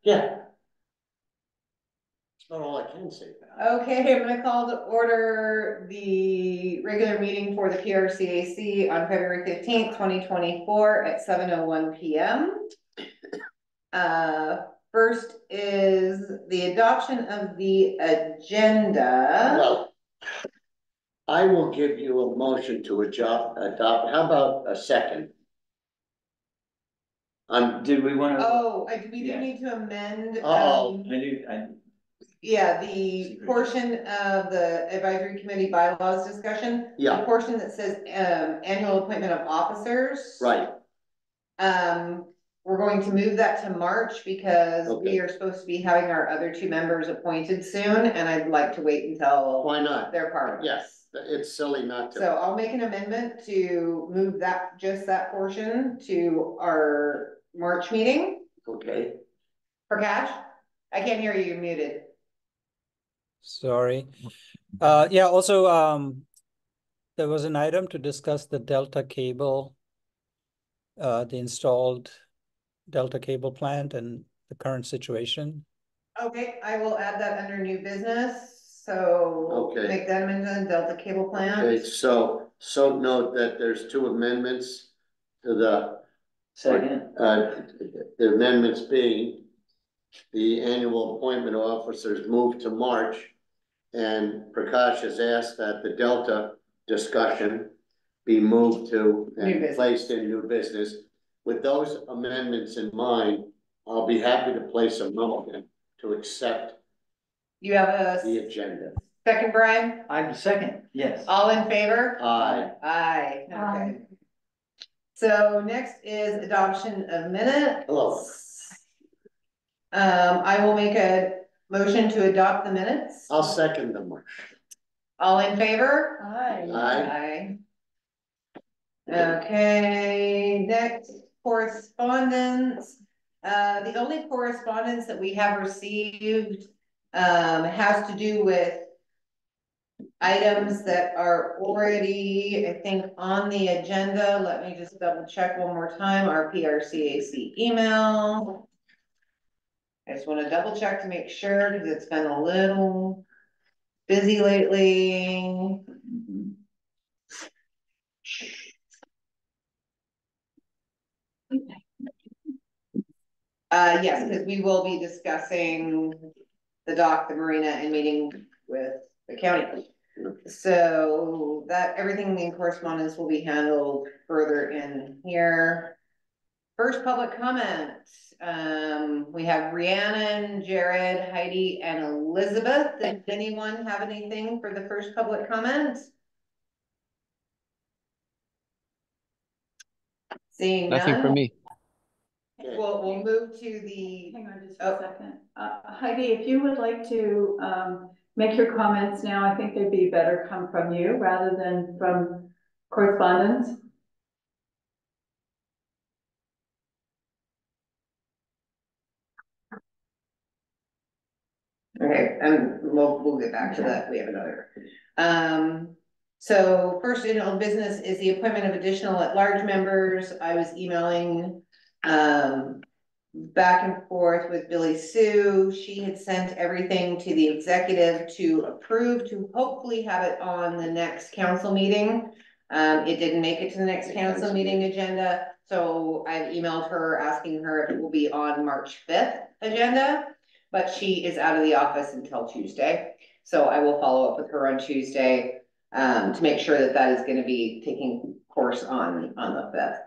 Yeah. That's about all I can say. Okay, I'm gonna call to order the regular meeting for the PRCAC on February 15th, 2024 at 7:01 p.m. First is the adoption of the agenda. Well, I will give you a motion to adopt. How about a second? Did we want to? Oh, we do Yeah. need to amend. I Yeah, the portion of the advisory committee bylaws discussion. Yeah. The portion that says, annual appointment of officers. Right. We're going to move that to March because Okay. we are supposed to be having our other two members appointed soon, and I'd like to wait until. Why not? They're part of it. Yes, it's silly not to. So I'll make an amendment to move that, just that portion to our March meeting. Okay. PRCAC, I can't hear you, you're muted. Sorry. Yeah, also, there was an item to discuss the Delta cable, the installed Delta cable plant and the current situation. Okay, I will add that under new business, so Okay. make that amendment, Delta cable plant. Okay, so note that there's two amendments to the second. The amendments being the annual appointment of officers moved to March, and Prakash has asked that the Delta discussion be moved to and placed in new business. With those amendments in mind, I'll be happy to place a motion to accept You have the a agenda. second, Brian? I'm second, yes. All in favor? Aye. Aye, okay. So next is adoption of minutes. Hello. I will make a motion to adopt the minutes. I'll second the motion. All in favor? Aye. Aye. Okay, next correspondence. The only correspondence that we have received has to do with items that are already, I think, on the agenda. Let me just double check one more time, our PRCAC email. I just want to double check to make sure because it's been a little busy lately. Yes, because we will be discussing the dock, the marina, and meeting with the county. So that everything in correspondence will be handled further in here. First public comment. We have Rhiannon, Jared, Heidi, and Elizabeth. Does anyone have anything for the first public comment? Seeing none. Nothing for me. We'll move to the. Hang on just a second. Heidi, if you would like to make your comments now, I think they'd be better come from you rather than from correspondence. Okay, and we'll get back to that. We have another. So first in old business is the appointment of additional at-large members. I was emailing back and forth with Billy Sue. She had sent everything to the executive to approve, to hopefully have it on the next council meeting. It didn't make it to the next council meeting agenda, so I've emailed her asking her if it will be on March 5th agenda, but she is out of the office until Tuesday. So I will follow up with her on Tuesday to make sure that that is going to be taking course on the 5th.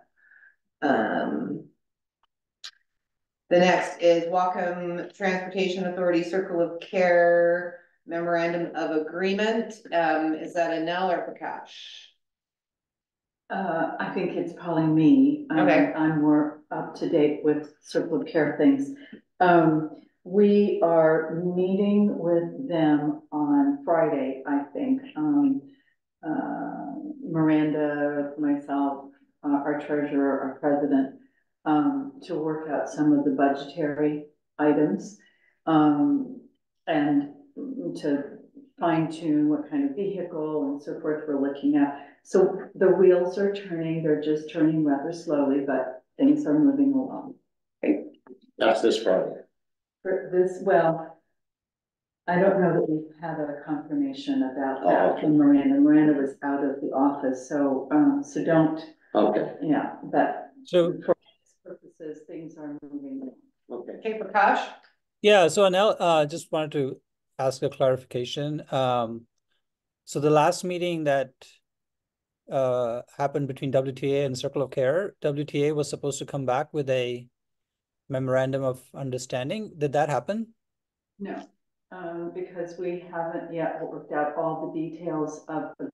The next is Wacom Transportation Authority Circle of Care Memorandum of Agreement. Is that a Nell or Prakash? I think it's probably me. Okay. I'm more up to date with Circle of Care things. We are meeting with them on Friday, I think. Miranda, myself, our treasurer, our president, to work out some of the budgetary items, and to fine tune what kind of vehicle and so forth we're looking at. So the wheels are turning, they're just turning rather slowly, but things are moving along. That's this Friday. For this, well, I don't know that we've had a confirmation about Oh, that okay. from Miranda. Miranda was out of the office, so, so don't, Okay, yeah, but So, for purposes, things are moving. okay. Okay, Prakash? yeah, so Anel, just wanted to ask a clarification. So the last meeting that happened between WTA and Circle of Care, WTA was supposed to come back with a memorandum of understanding. Did that happen? No, because we haven't yet worked out all the details of the.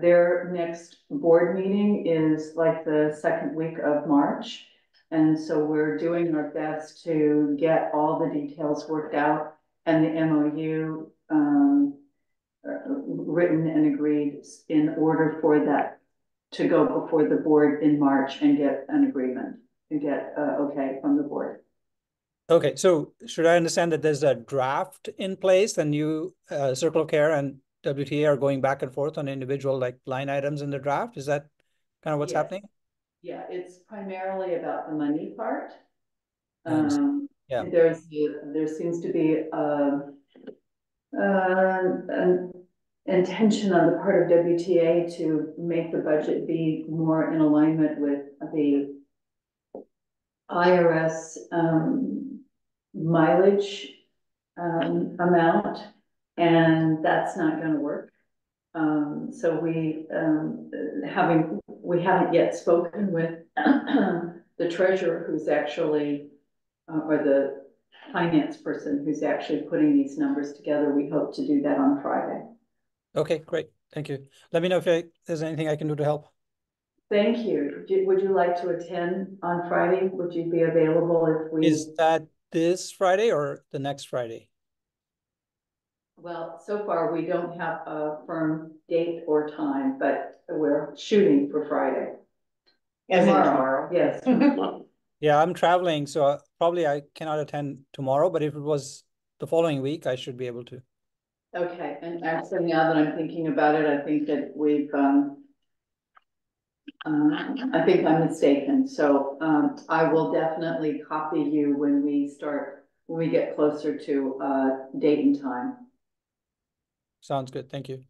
Their next board meeting is like the second week of March. And so we're doing our best to get all the details worked out and the MOU, written and agreed in order for that to go before the board in March and get an agreement and get, okay from the board. Okay, so should I understand that there's a draft in place and you, Circle of Care and WTA are going back and forth on individual like line items in the draft? Is that kind of what's Yes. happening? Yeah, it's primarily about the money part. Nice. Yeah. There seems to be an intention on the part of WTA to make the budget be more in alignment with the IRS mileage amount, and that's not going to work. So we haven't yet spoken with the treasurer who's actually, or the finance person who's actually putting these numbers together. We hope to do that on Friday. Okay, great. Thank you. Let me know if there's anything I can do to help. Thank you. Would you like to attend on Friday? Would you be available if we? Is that this Friday or the next Friday? Well, so far we don't have a firm date or time, but we're shooting for Friday. As in tomorrow. Yes. Yeah, I'm traveling, so probably I cannot attend tomorrow, but if it was the following week, I should be able to. Okay, and actually now that I'm thinking about it, I think that we've, I think I'm mistaken. So, I will definitely copy you when we get closer to, date and time. Sounds good. Thank you.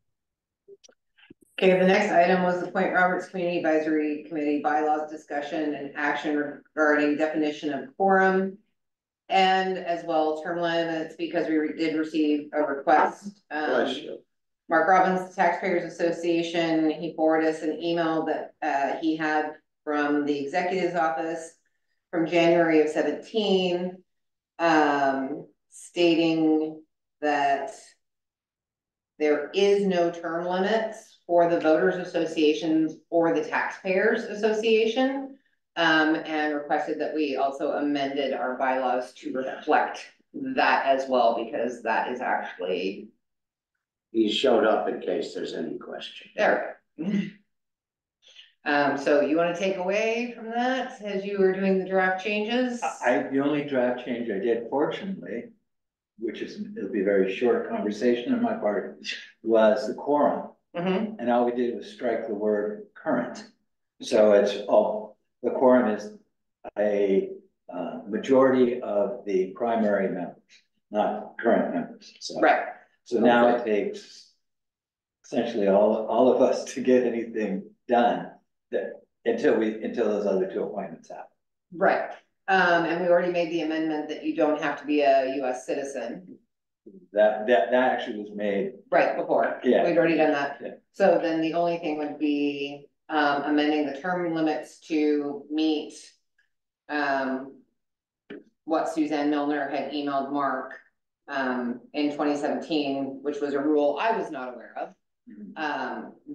Okay, the next item was the Point Roberts Community Advisory Committee bylaws discussion and action regarding definition of quorum. And as well term limits, because we did receive a request. Bless you. Mark Robbins, Taxpayers Association, he forwarded us an email that he had from the executive's office from January of 17, stating that there is no term limits for the voters associations or the taxpayers association, and requested that we also amended our bylaws to reflect that as well, because that is actually. He showed up in case there's any question. There. So you want to take away from that as you were doing the draft changes? The only draft change I did, fortunately, it'll be a very short conversation on my part, was the quorum. Mm-hmm. And all we did was strike the word current. So the quorum is a majority of the primary members, not current members. So, Right. So now it takes essentially all of us to get anything done until those other two appointments happen. Right. And we already made the amendment that you don't have to be a US citizen. That actually was made Right, before. Yeah. We'd already done that. Yeah. So then the only thing would be amending the term limits to meet what Suzanne Milner had emailed Mark in 2017, which was a rule I was not aware of.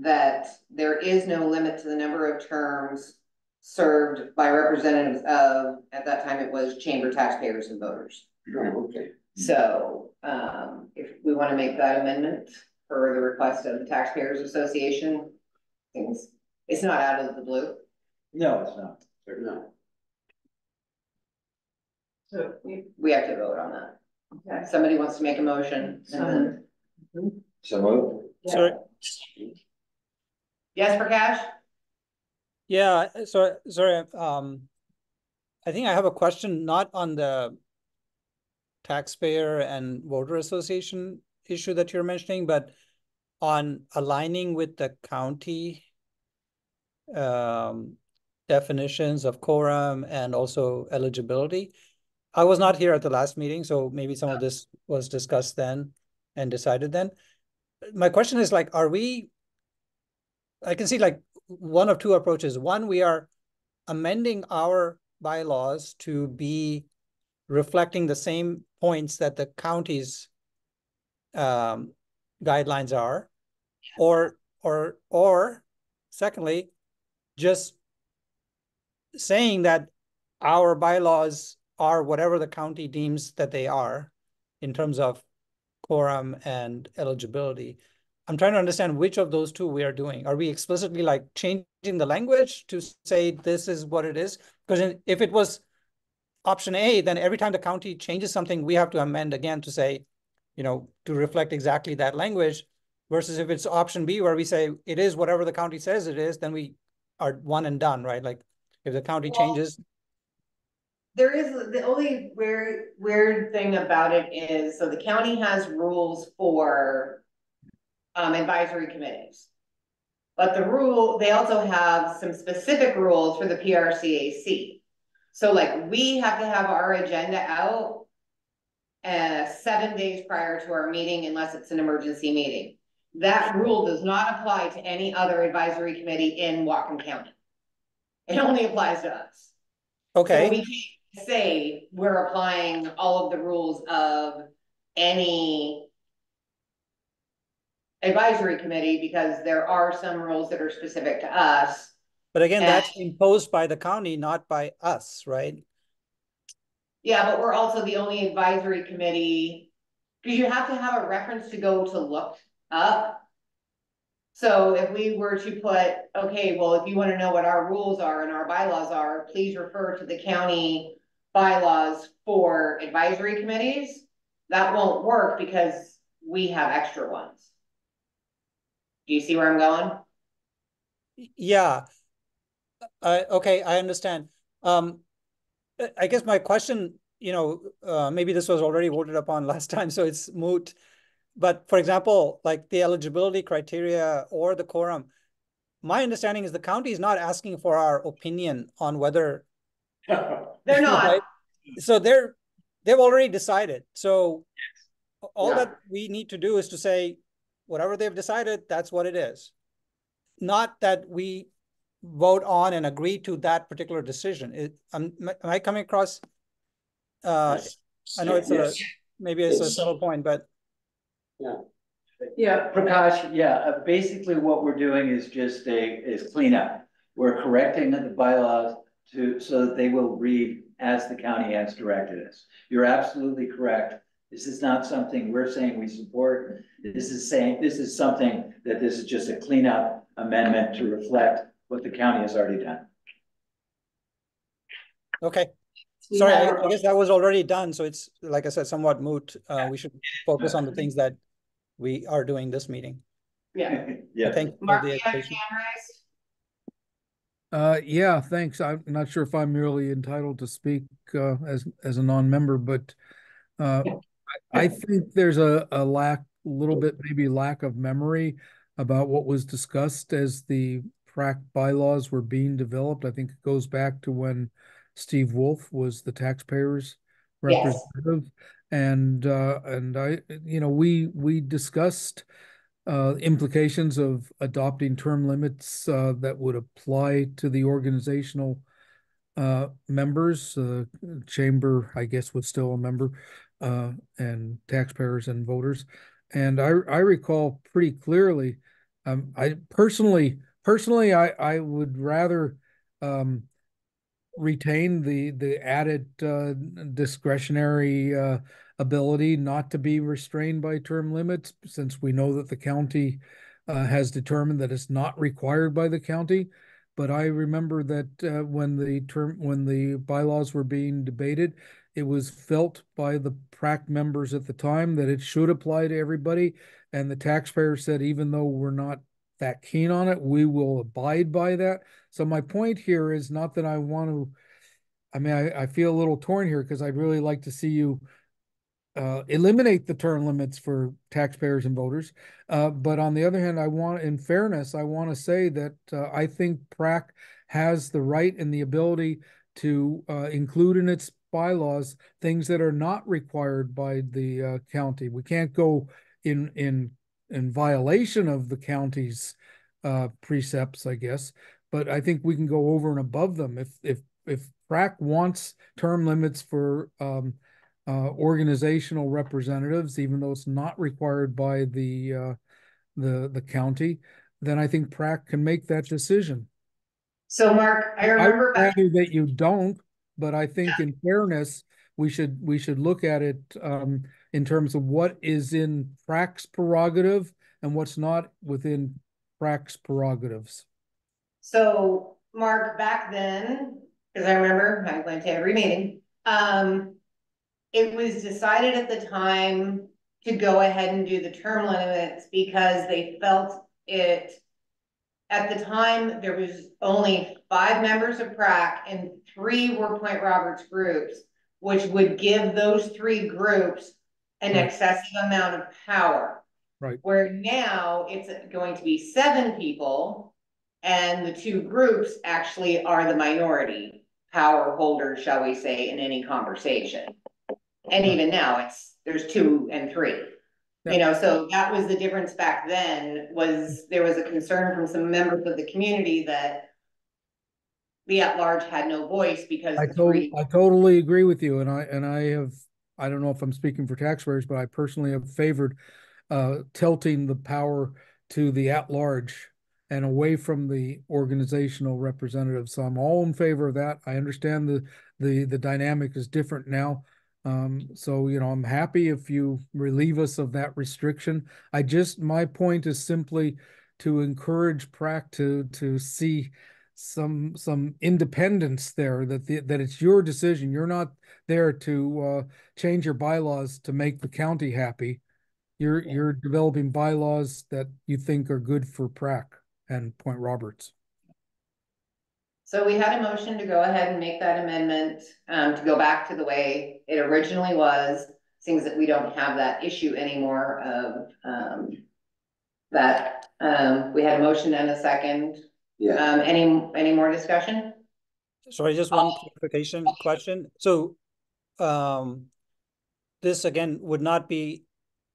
That there is no limit to the number of terms served by representatives of, at that time it was chamber taxpayers and voters. Oh, okay. So if we want to make that amendment per the request of the Taxpayers Association, it's not out of the blue. No, it's not. No. So, We have to vote on that. okay. If somebody wants to make a motion, and then, So moved. Yeah. Sorry. yes, Prakash? Yeah, sorry. I think I have a question, not on the taxpayer and voter association issue that you're mentioning, but on aligning with the county definitions of quorum and also eligibility. I was not here at the last meeting, so maybe some of this was discussed then and decided then. My question is like, I can see like one of two approaches. One, we are amending our bylaws to be reflecting the same points that the county's guidelines are, or secondly, just saying that our bylaws are whatever the county deems that they are in terms of quorum and eligibility. I'm trying to understand which of those two we are doing. Are we explicitly like changing the language to say this is what it is? Because if it was option A, then every time the county changes something, we have to amend again to say, to reflect exactly that language. Versus if it's option B, where we say it is whatever the county says it is, then we are one and done, right? Like if the county changes. There is, the only weird thing about it is, so the county has rules for advisory committees. But they also have some specific rules for the PRCAC. So like we have to have our agenda out 7 days prior to our meeting unless it's an emergency meeting. That rule does not apply to any other advisory committee in Whatcom County. It only applies to us. Okay. So we can't say we're applying all of the rules of any advisory committee because there are some rules that are specific to us. But again, that's imposed by the county, not by us, right? Yeah, but we're also the only advisory committee, because you have to have a reference to go to look up. So if we were to put, okay, well, if you want to know what our rules are and our bylaws are, please refer to the county bylaws for advisory committees. That won't work because we have extra ones. Do you see where I'm going? Yeah. Okay, I understand. I guess my question, maybe this was already voted upon last time, so it's moot. But for example, like the eligibility criteria or the quorum, my understanding is the county is not asking for our opinion on whether They're not. right? So they've already decided. So all Yeah. that we need to do is to say, whatever they've decided, that's what it is. Not that we vote on and agree to that particular decision. Am I coming across? I know it's maybe it's a subtle point, but Yeah, Prakash, basically what we're doing is just is cleanup. We're correcting the bylaws so that they will read as the county has directed us. You're absolutely correct. This is not something we're saying we support. This is something that this is just a cleanup amendment to reflect what the county has already done. okay. Sorry, I guess that was already done. So it's, like I said, somewhat moot. We should focus on the things that we are doing this meeting. Yeah. Yeah. Thank you for Mark, the you have your education. hand raised? Yeah, thanks. I'm not sure if I'm really entitled to speak as a non-member, but I think there's a little bit maybe lack of memory about what was discussed as the PRAC bylaws were being developed. I think it goes back to when Steve Wolf was the taxpayers representative, and we discussed implications of adopting term limits that would apply to the organizational members. Chamber, I guess, was still a member, and taxpayers and voters. And I recall pretty clearly. I personally, I would rather retain the added discretionary ability not to be restrained by term limits, since we know that the county has determined that it's not required by the county. But I remember that when the bylaws were being debated, it was felt by the PRAC members at the time that it should apply to everybody. And the taxpayers said, even though we're not that keen on it, we will abide by that. So my point here is not that I want to I mean, I feel a little torn here because I'd really like to see you eliminate the term limits for taxpayers and voters. But on the other hand, in fairness, I want to say that I think PRAC has the right and the ability to include in its bylaws things that are not required by the county. We can't go in violation of the county's precepts, I guess, but I think we can go over and above them. If PRAC wants term limits for organizational representatives, even though it's not required by the county, then I think PRAC can make that decision. So Mark, I I would remember back, rather that you don't, but I think in fairness, we should look at it in terms of what is in PRAC's prerogative and what's not within PRAC's prerogatives. so Mark, back then, because I remember I went to every meeting, it was decided at the time to go ahead and do the term limits because they felt it, at the time, there was only 5 members of PRAC and 3 were Point Roberts groups, which would give those 3 groups an Right. excessive amount of power. Right. Where now it's going to be 7 people and the 2 groups actually are the minority power holders, shall we say, in any conversation. And even now there's 2 and 3. Yeah. You know, so that was the difference back then, was there was a concern from some members of the community that the at-large had no voice because I the 3. totally agree with you, and I don't know if I'm speaking for taxpayers, but I personally have favored tilting the power to the at-large and away from the organizational representatives. So I'm all in favor of that. I understand the dynamic is different now. So, you know, I'm happy if you relieve us of that restriction. My point is simply to encourage PRAC to see some independence there, that it's your decision. You're not there to change your bylaws to make the county happy. You're developing bylaws that you think are good for PRAC and Point Roberts. So we had a motion to go ahead and make that amendment, to go back to the way it originally was. Seems that we don't have that issue anymore of, that, we had a motion and a second. Yeah. Any more discussion? Sorry, just one clarification question. So, this again would not be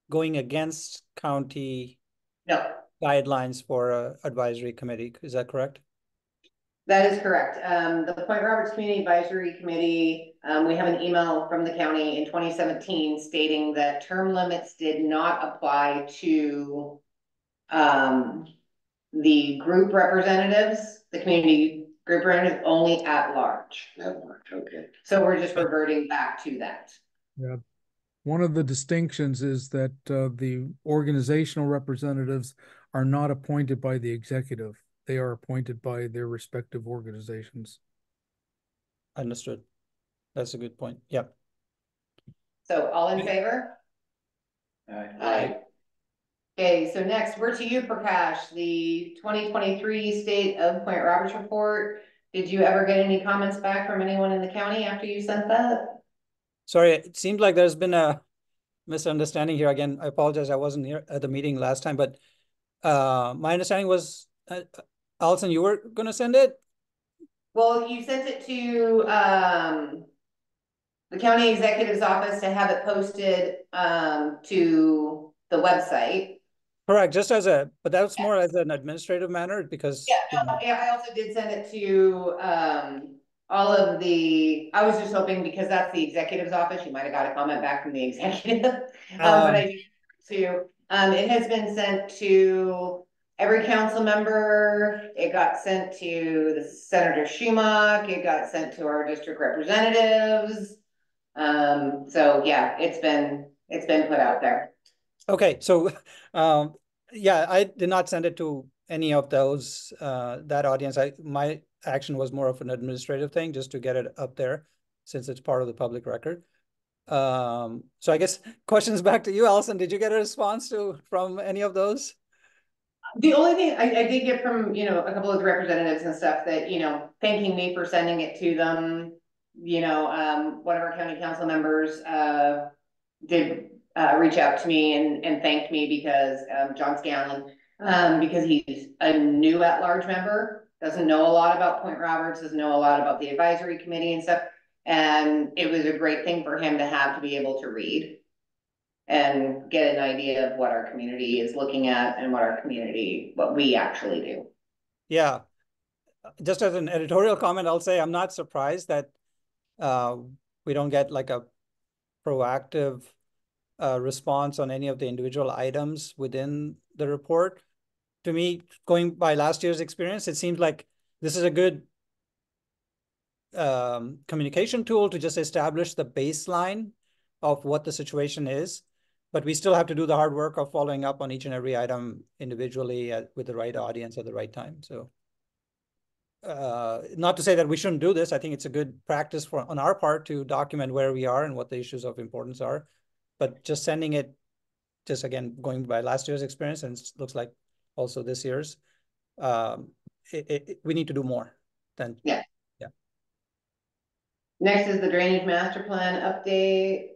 going against county No, guidelines for a advisory committee. Is that correct? that is correct. The Point Roberts Community Advisory Committee, we have an email from the county in 2017 stating that term limits did not apply to the group representatives, the community group representatives, only at large. At large, okay. So we're just reverting back to that. Yeah. One of the distinctions is that the organizational representatives are not appointed by the executive. They are appointed by their respective organizations. Understood. That's a good point. Yep. So all in favor? Aye. Okay, so next we're to you, PRCAC, the 2023 State of Point Roberts report. Did you ever get any comments back from anyone in the county after you sent that? Sorry, it seems like there's been a misunderstanding here. Again, I apologize. I wasn't here at the meeting last time, but my understanding was, Alison, you were going to send it? Well, you sent it to the county executive's office to have it posted to the website. Correct, but that was more as an administrative matter because. Yeah, I also did send it to all of I was just hoping, because that's the executive's office, you might have got a comment back from the executive. But I did too. It has been sent to every council member. It got sent to the Senator Schumacher. It got sent to our district representatives. So yeah, it's been put out there. Okay, so yeah, I did not send it to any of those that audience. My action was more of an administrative thing, just to get it up there since it's part of the public record. So I guess questions back to you, Alison. Did you get a response from any of those? The only thing I did get from, a couple of the representatives and stuff that, thanking me for sending it to them. you know, one of our county council members, did, reach out to me and thanked me because, John Scanlon, because he's a new at-large member, doesn't know a lot about Point Roberts, doesn't know a lot about the advisory committee and stuff. And it was a great thing for him to have, to be able to read and get an idea of what our community is looking at and what we actually do. Yeah. Just as an editorial comment, I'll say I'm not surprised that we don't get like a proactive response on any of the individual items within the report. To me, going by last year's experience, it seems like this is a good communication tool to just establish the baseline of what the situation is. But we still have to do the hard work of following up on each and every item individually with the right audience at the right time. So not to say that we shouldn't do this. I think it's a good practice on our part to document where we are and what the issues of importance are. But just sending it, just again, going by last year's experience, and it looks like also this year's, we need to do more than. Yeah. Yeah. Next is the drainage master plan update.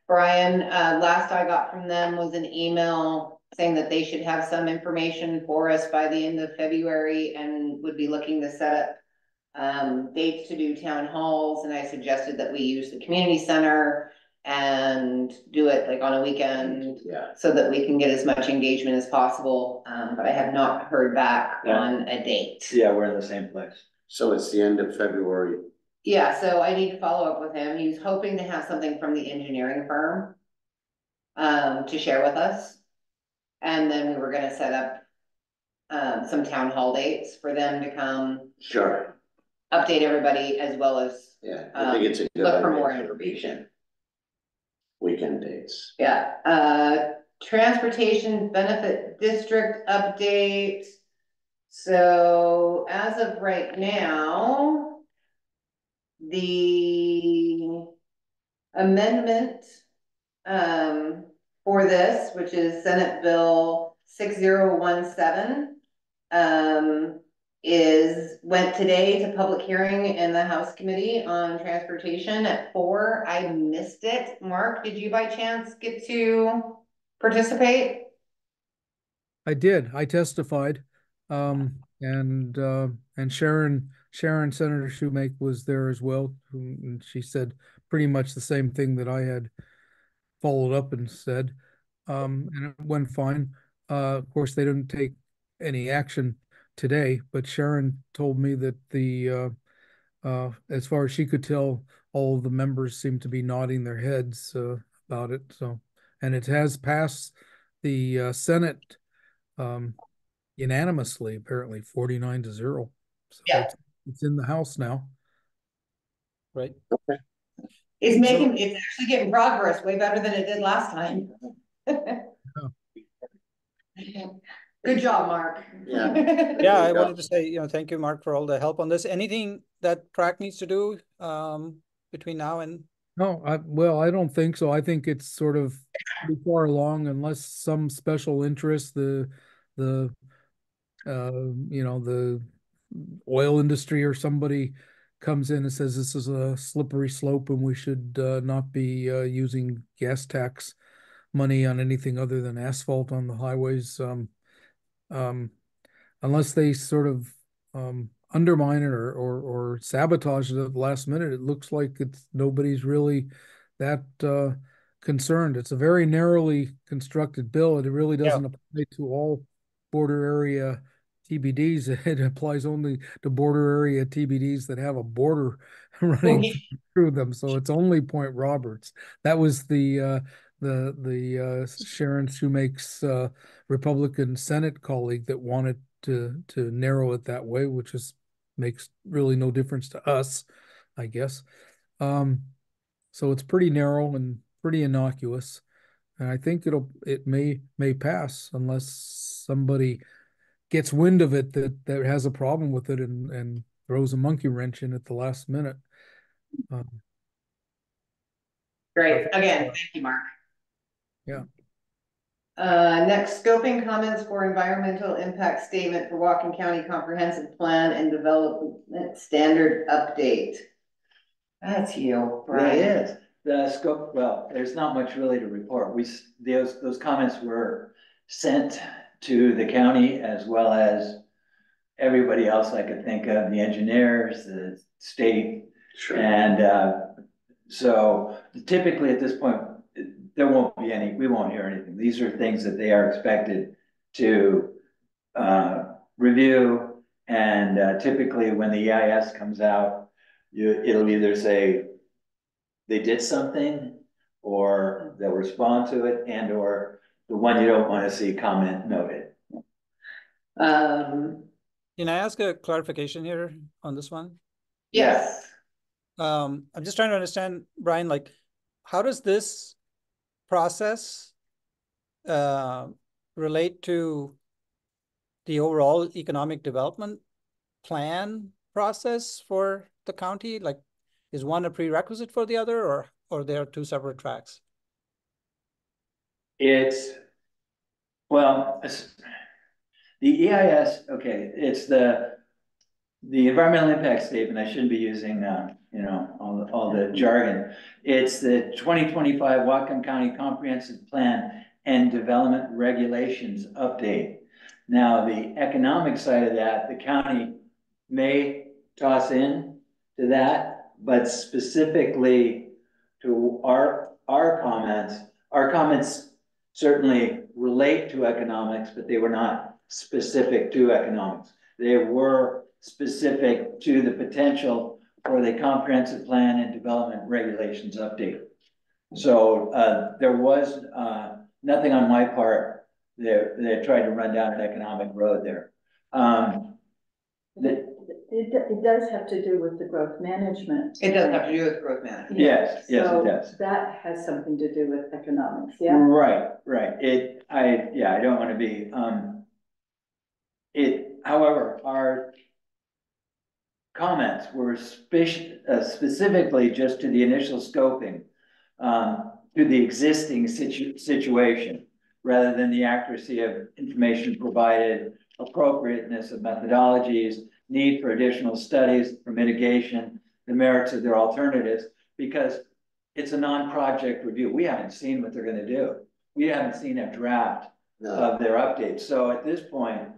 Brian, last I got from them was an email saying that they should have some information for us by the end of February and would be looking to set up dates to do town halls. And I suggested that we use the community center and do it like on a weekend, so that we can get as much engagement as possible. But I have not heard back on a date. Yeah, we're in the same place. So it's the end of February. Yeah, so I need to follow up with him. He was hoping to have something from the engineering firm to share with us. And then we were gonna set up some town hall dates for them to come Sure. update everybody, as well as Yeah, I think it's a good look for idea. more information. Weekend dates. Yeah, transportation benefit district update. So as of right now, the amendment for this, which is Senate Bill 6017, went today to public hearing in the House Committee on Transportation at 4. I missed it. Mark, did you by chance get to participate? I did. I testified. And Sharon Senator Shoemake was there as well. And she said pretty much the same thing that I had followed up and said. And it went fine. Of course, they didn't take any action today, but Sharon told me that as far as she could tell, all of the members seem to be nodding their heads about it. So, and it has passed the Senate unanimously, apparently 49-0. So Yeah. it's in the House now. Right. Okay. It's actually getting progress way better than it did last time. Good job, Mark. Yeah. Yeah, I wanted to say, thank you, Mark, for all the help on this. Anything that PRCAC needs to do between now and? No, I don't think so. I think it's sort of pretty far along, unless some special interest, the oil industry or somebody comes in and says this is a slippery slope and we should not be using gas tax money on anything other than asphalt on the highways. Unless they sort of undermine it or sabotage it at the last minute, it looks like nobody's really that concerned. It's a very narrowly constructed bill. It really doesn't apply to all border area TBDs. It applies only to border area TBDs that have a border running through them. So it's only Point Roberts. That was the Sharon Shoemake's Republican Senate colleague that wanted to narrow it that way, which makes really no difference to us, I guess. So it's pretty narrow and pretty innocuous, and I think it may pass unless somebody gets wind of it that has a problem with it and throws a monkey wrench in at the last minute. Great. Again, thank you, Mark. Yeah. Next, scoping comments for environmental impact statement for Whatcom County Comprehensive Plan and Development Standard Update. That's you, Brian. It is. The scope, well, there's not much really to report. Those comments were sent to the county as well as everybody else I could think of, the engineers, the state. Sure. And so typically at this point, there won't be any, we won't hear anything. These are things that they are expected to review. And typically when the EIS comes out, it'll either say they did something or they'll respond to it, and or the one you don't want to see, comment noted. Can I ask a clarification here on this one? Yes. I'm just trying to understand, Brian, like, how does this process relate to the overall economic development plan process for the county? Like, is one a prerequisite for the other, or they are two separate tracks? Well, the EIS, okay, it's the environmental impact statement. I shouldn't be using, you know, all the jargon. It's the 2025 Whatcom County Comprehensive Plan and Development Regulations Update. Now, the economic side of that, the county may toss in to that, but specifically to our comments certainly relate to economics, but they were not specific to economics. They were specific to the potential for the comprehensive plan and development regulations update. So there was nothing on my part that tried to run down an economic road there. It does have to do with the growth management. It does have to do with growth management. Yes, yes, So it does. that has something to do with economics, yeah? Right. I don't want to be, however, our comments were specifically just to the initial scoping, to the existing situation, rather than the accuracy of information provided, appropriateness of methodologies, need for additional studies for mitigation, the merits of their alternatives, because it's a non-project review. We haven't seen what they're going to do. We haven't seen a draft of their updates. So at this point,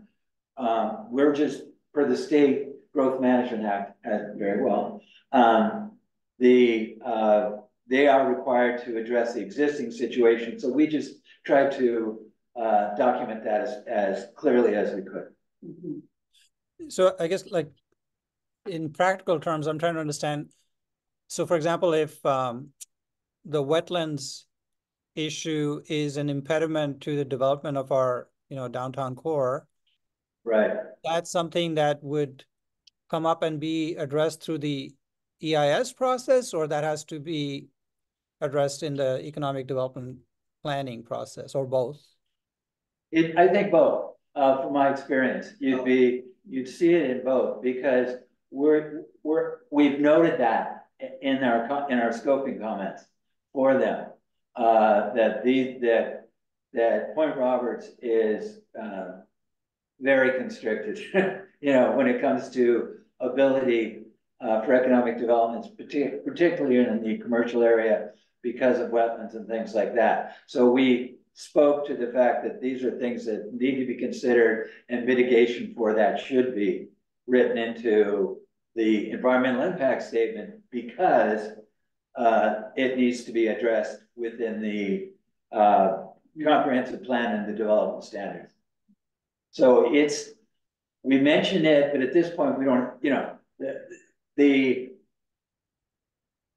we're just, for the State Growth Management Act, very well, they are required to address the existing situation. So we just try to document that as clearly as we could. Mhm. So I guess, like, in practical terms, I'm trying to understand. So for example, if the wetlands issue is an impediment to the development of our, downtown core, Right. that's something that would come up and be addressed through the EIS process, or that has to be addressed in the economic development planning process, or both? I think both. From my experience, you'd see it in both, because we've noted that in our scoping comments for them, that Point Roberts is very constricted, when it comes to ability for economic developments, particularly in the commercial area, because of wetlands and things like that. So we spoke to the fact that these are things that need to be considered, and mitigation for that should be written into the environmental impact statement, because it needs to be addressed within the comprehensive plan and the development standards. So we mention it, but at this point we don't,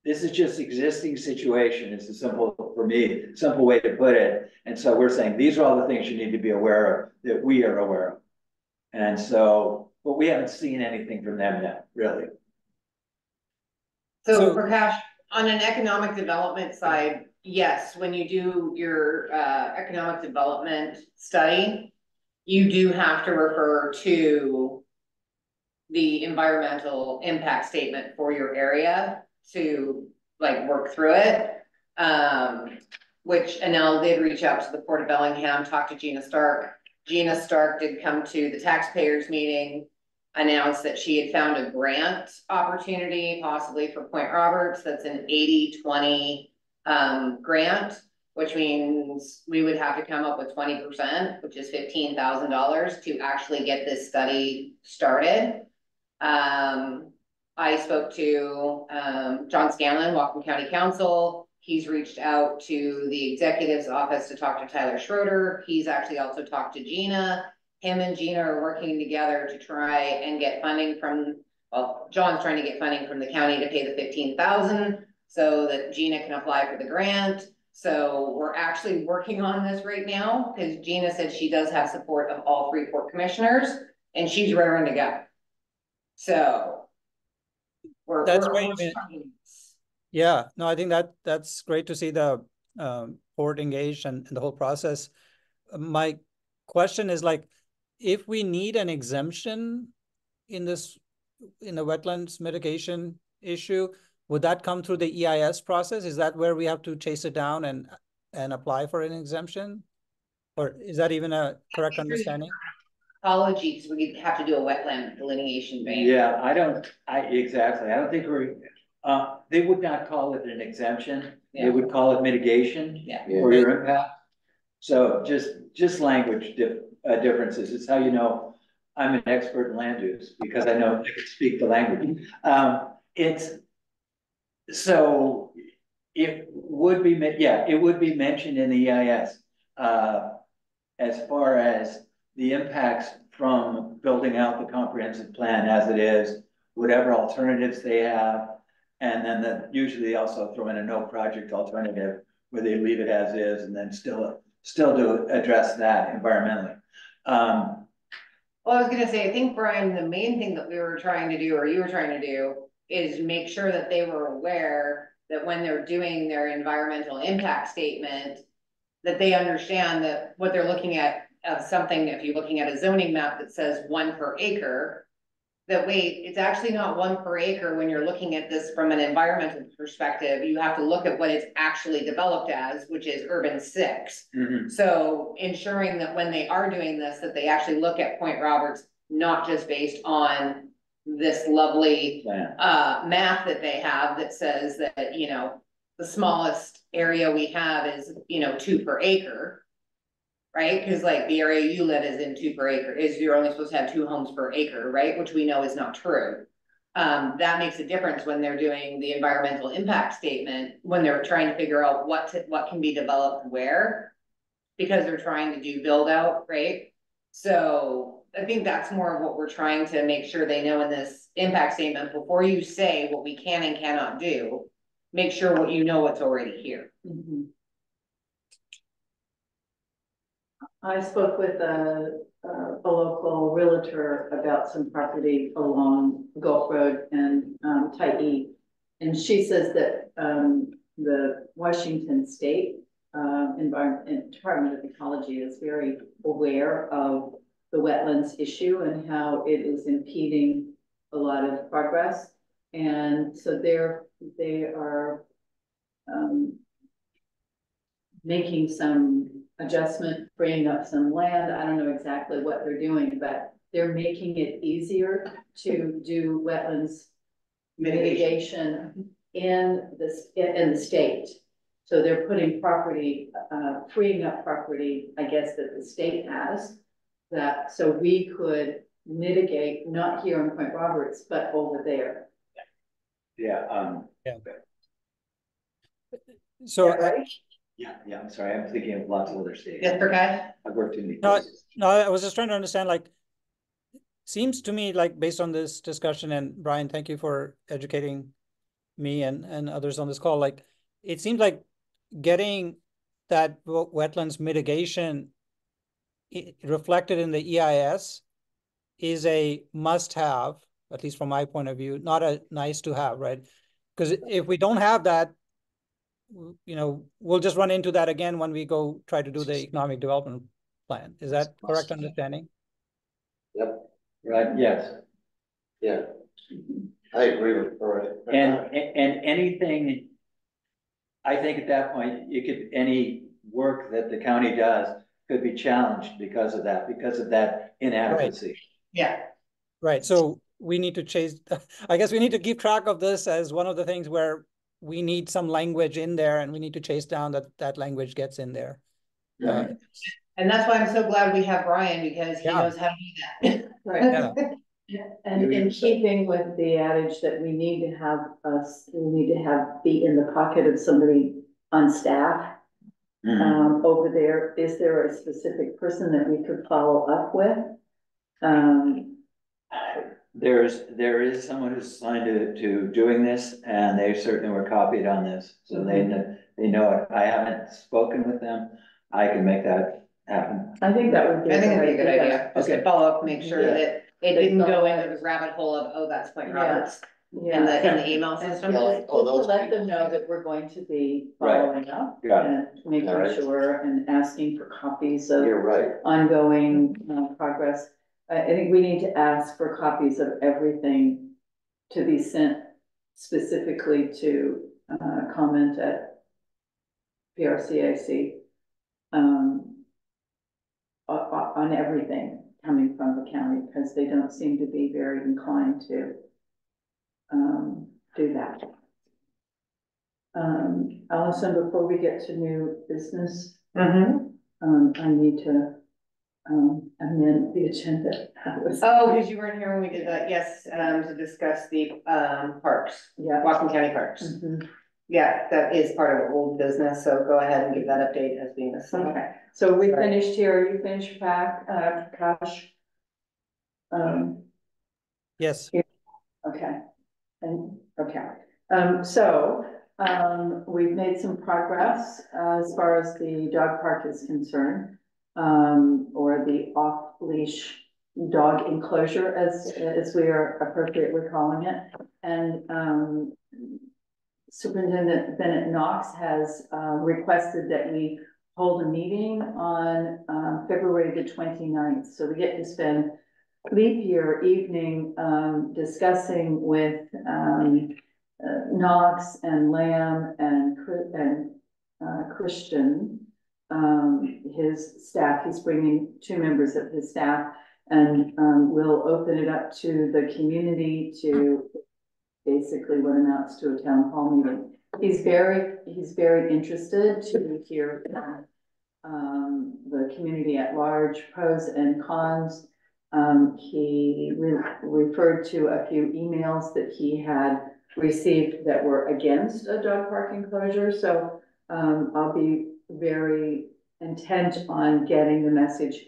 this is just existing situation. It's a simple way to put it. And so we're saying, these are all the things you need to be aware of, that we are aware of. And so, but we haven't seen anything from them yet, really. So Prakash, on an economic development side, yes, when you do your economic development study, you do have to refer to the environmental impact statement for your area to, like, work through it. which Anel did reach out to the Port of Bellingham, talk to Gina Stark. Gina Stark did come to the taxpayers meeting, announced that she had found a grant opportunity possibly for Point Roberts. That's an 80-20 grant, which means we would have to come up with 20%, which is $15,000 to actually get this study started. I spoke to John Scanlon, Whatcom County Council. He's reached out to the executive's office to talk to Tyler Schroeder. He's actually also talked to Gina. Him and Gina are working together to try and get funding from, well, John's trying to get funding from the county to pay the $15,000 so that Gina can apply for the grant. So we're actually working on this right now because Gina said she does have support of all 3 port commissioners and she's raring to go. So we're great. Yeah, no, I think that's great to see the port engaged and the whole process. My question is like, if we need an exemption in the wetlands mitigation issue, would that come through the EIS process? Is that where we have to chase it down and apply for an exemption? Or is that even a correct understanding? Ecology, because we have to do a wetland delineation ban. Yeah, exactly. I don't think they would not call it an exemption. Yeah. They would call it mitigation for your impact. So just language differences. It's how you know I'm an expert in land use because I can speak the language. So it would be, it would be mentioned in the EIS as far as the impacts from building out the comprehensive plan as it is, whatever alternatives they have, and then usually they also throw in a no project alternative where they leave it as is and then still do address that environmentally. Well, I was gonna say, I think, Brian, the main thing that we were trying to do, or you were trying to do, is make sure that they were aware that when they're doing their environmental impact statement, that they understand that what they're looking at something, if you're looking at a zoning map that says 1 per acre, that wait, it's actually not 1 per acre when you're looking at this from an environmental perspective. You have to look at what it's actually developed as, which is urban 6. So ensuring that when they are doing this, that they actually look at Point Roberts, not just based on this lovely map that they have that says that, you know, the smallest area we have is, you know, 2 per acre. Right, because like the area you live is in 2 per acre, you're only supposed to have 2 homes per acre, right? Which we know is not true. That makes a difference when they're doing the environmental impact statement, when they're trying to figure out what can be developed where, because they're trying to do build out, right? So I think that's more of what we're trying to make sure they know in this impact statement before you say what we can and cannot do. Make sure what you know what's already here. I spoke with a local realtor about some property along Gulf Road and Tyee, and she says that the Washington State Department of Ecology is very aware of the wetlands issue and how it is impeding a lot of progress, and so they are making some adjustment, freeing up some land. I don't know exactly what they're doing, but they're making it easier to do wetlands mitigation in the state. So they're putting property, freeing up property, I guess, that the state has, that so we could mitigate, not here in Point Roberts, but over there. So right? Yeah, I'm sorry. I'm thinking of lots of other states. Yes, okay. I've worked in these places. No, I was just trying to understand, like, seems to me like based on this discussion, and Brian, thank you for educating me and others on this call, like, it seems like getting that wetlands mitigation reflected in the EIS is a must-have, at least from my point of view, not a nice to have, right? Because if we don't have that, you know, we'll just run into that again when we go try to do the economic development plan. Is that correct understanding? Yep. Right. Yes. Yeah. I agree with her. And anything, I think at that point, any work that the county does could be challenged because of that inadequacy. Yeah. Right, so we need to chase, I guess we need to keep track of this as one of the things where we need some language in there and we need to chase down that language gets in there. Right. And that's why I'm so glad we have Brian, because he Yeah. knows how to do that. Right. Yeah. And in keeping with the adage that we need to be in the pocket of somebody on staff. Over there, is there a specific person that we could follow up with? There is someone who's assigned to doing this, and they certainly were copied on this, so they know it. I haven't spoken with them. I can make that happen. I think that would be. I think it'd be a good idea, just to Okay. follow up, make sure Yeah. that it didn't go into the rabbit hole of, oh, that's Point Roberts. In the email And system. just Oh, to those let people. them know that we're going to be Right. following up. Got it. And making All right. sure and asking for copies of You're right. ongoing progress. I think we need to ask for copies of everything to be sent specifically to comment at PRCAC on everything coming from the county, because they don't seem to be very inclined to do that. Allison, before we get to new business, I need to amend the agenda. Oh, because you weren't here when we did that, yes, to discuss the parks, Yeah. Washington County Parks. Yeah, that is part of old business, so go ahead and give that update as being a. Okay, so we finished here, you finished Prakash? Yes. Okay, we've made some progress as far as the dog park is concerned, or the off-leash dog enclosure, as we are appropriately calling it. And Superintendent Bennett Knox has requested that we hold a meeting on February the 29th. So we get to spend leap year evening discussing with Knox and Lamb and Christian, his staff. He's bringing 2 members of his staff, and we'll open it up to the community to basically what amounts to a town hall meeting. He's very interested to hear the community at large, pros and cons. He referred to a few emails that he had received that were against a dog park enclosure. So I'll be very intent on getting the message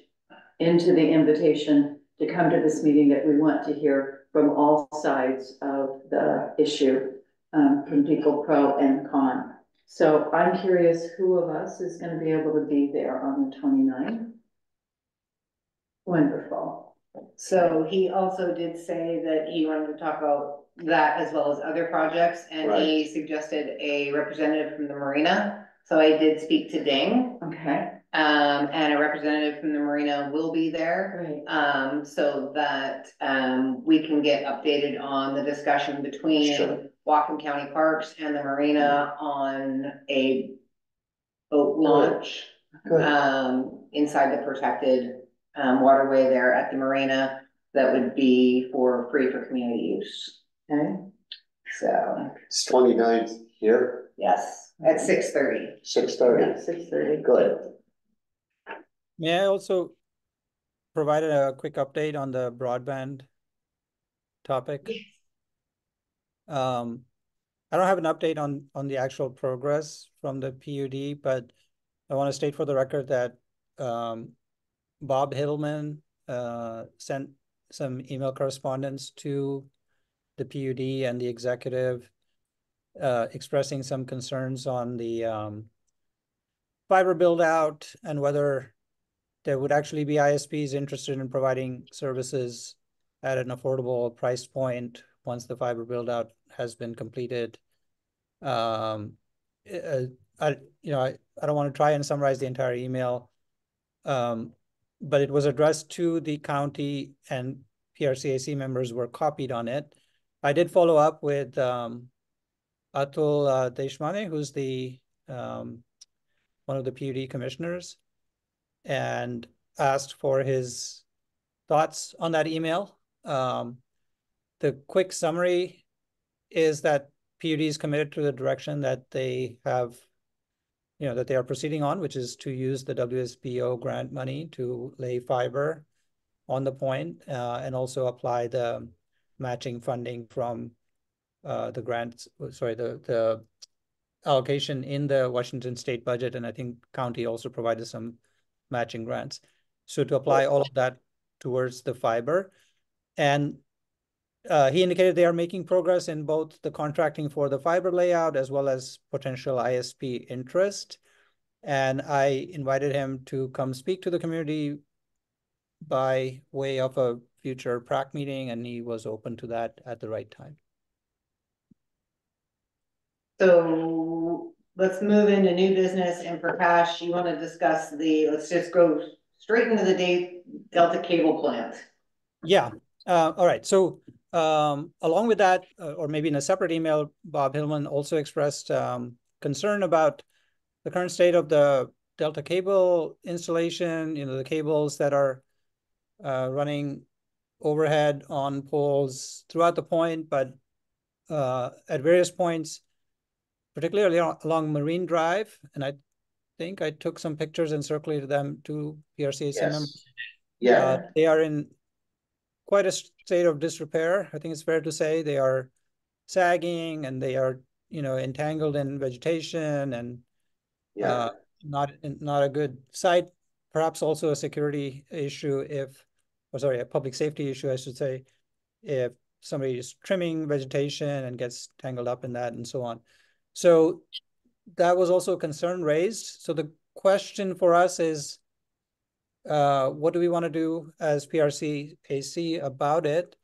into the invitation to come to this meeting that we want to hear from all sides of the issue, from people pro and con. So I'm curious who of us is going to be able to be there on the 29th. Wonderful. So he also did say that he wanted to talk about that as well as other projects, and he suggested a representative from the marina. So I did speak to Ding. Okay. And a representative from the marina will be there. Great. So that we can get updated on the discussion between Whatcom County Parks and the marina on a boat launch. Inside the protected waterway there at the marina that would be free for community use. Okay. So. It's 29th here, Yes, at 6:30. 6:30. 6:30. Good. May I also provide a quick update on the broadband topic? I don't have an update on the actual progress from the PUD, but I want to state for the record that Bob Hiddleman sent some email correspondence to the PUD and the executive expressing some concerns on the fiber build out and whether there would actually be ISPs interested in providing services at an affordable price point once the fiber build out has been completed. I don't want to try and summarize the entire email, but it was addressed to the county and PRCAC members were copied on it. I did follow up with Atul Deshmane, who's the one of the PUD commissioners, and asked for his thoughts on that email. The quick summary is that PUD is committed to the direction that they have, that they are proceeding on, which is to use the WSBO grant money to lay fiber on the point, and also apply the matching funding from the grants, the allocation in the Washington state budget, and I think county also provided some matching grants. So to apply all of that towards the fiber. And he indicated they are making progress in both the contracting for the fiber layout as well as potential ISP interest. And I invited him to come speak to the community by way of a future PRAC meeting, and he was open to that at the right time. So let's move into new business. And Prakash, you want to discuss let's just go straight into the Delta cable plant. Yeah. All right. So along with that, or maybe in a separate email, Bob Hillman also expressed concern about the current state of the Delta cable installation, the cables that are running overhead on poles throughout the point, but at various points, particularly along Marine Drive. And I think I took some pictures and circulated them to PRCAC members. Yeah. They are in quite a state of disrepair. I think it's fair to say they are sagging and they are, entangled in vegetation and not a good site. Perhaps also a security issue a public safety issue, I should say, if somebody is trimming vegetation and gets tangled up in that and so on. So that was also a concern raised. So the question for us is, what do we want to do as PRCAC about it?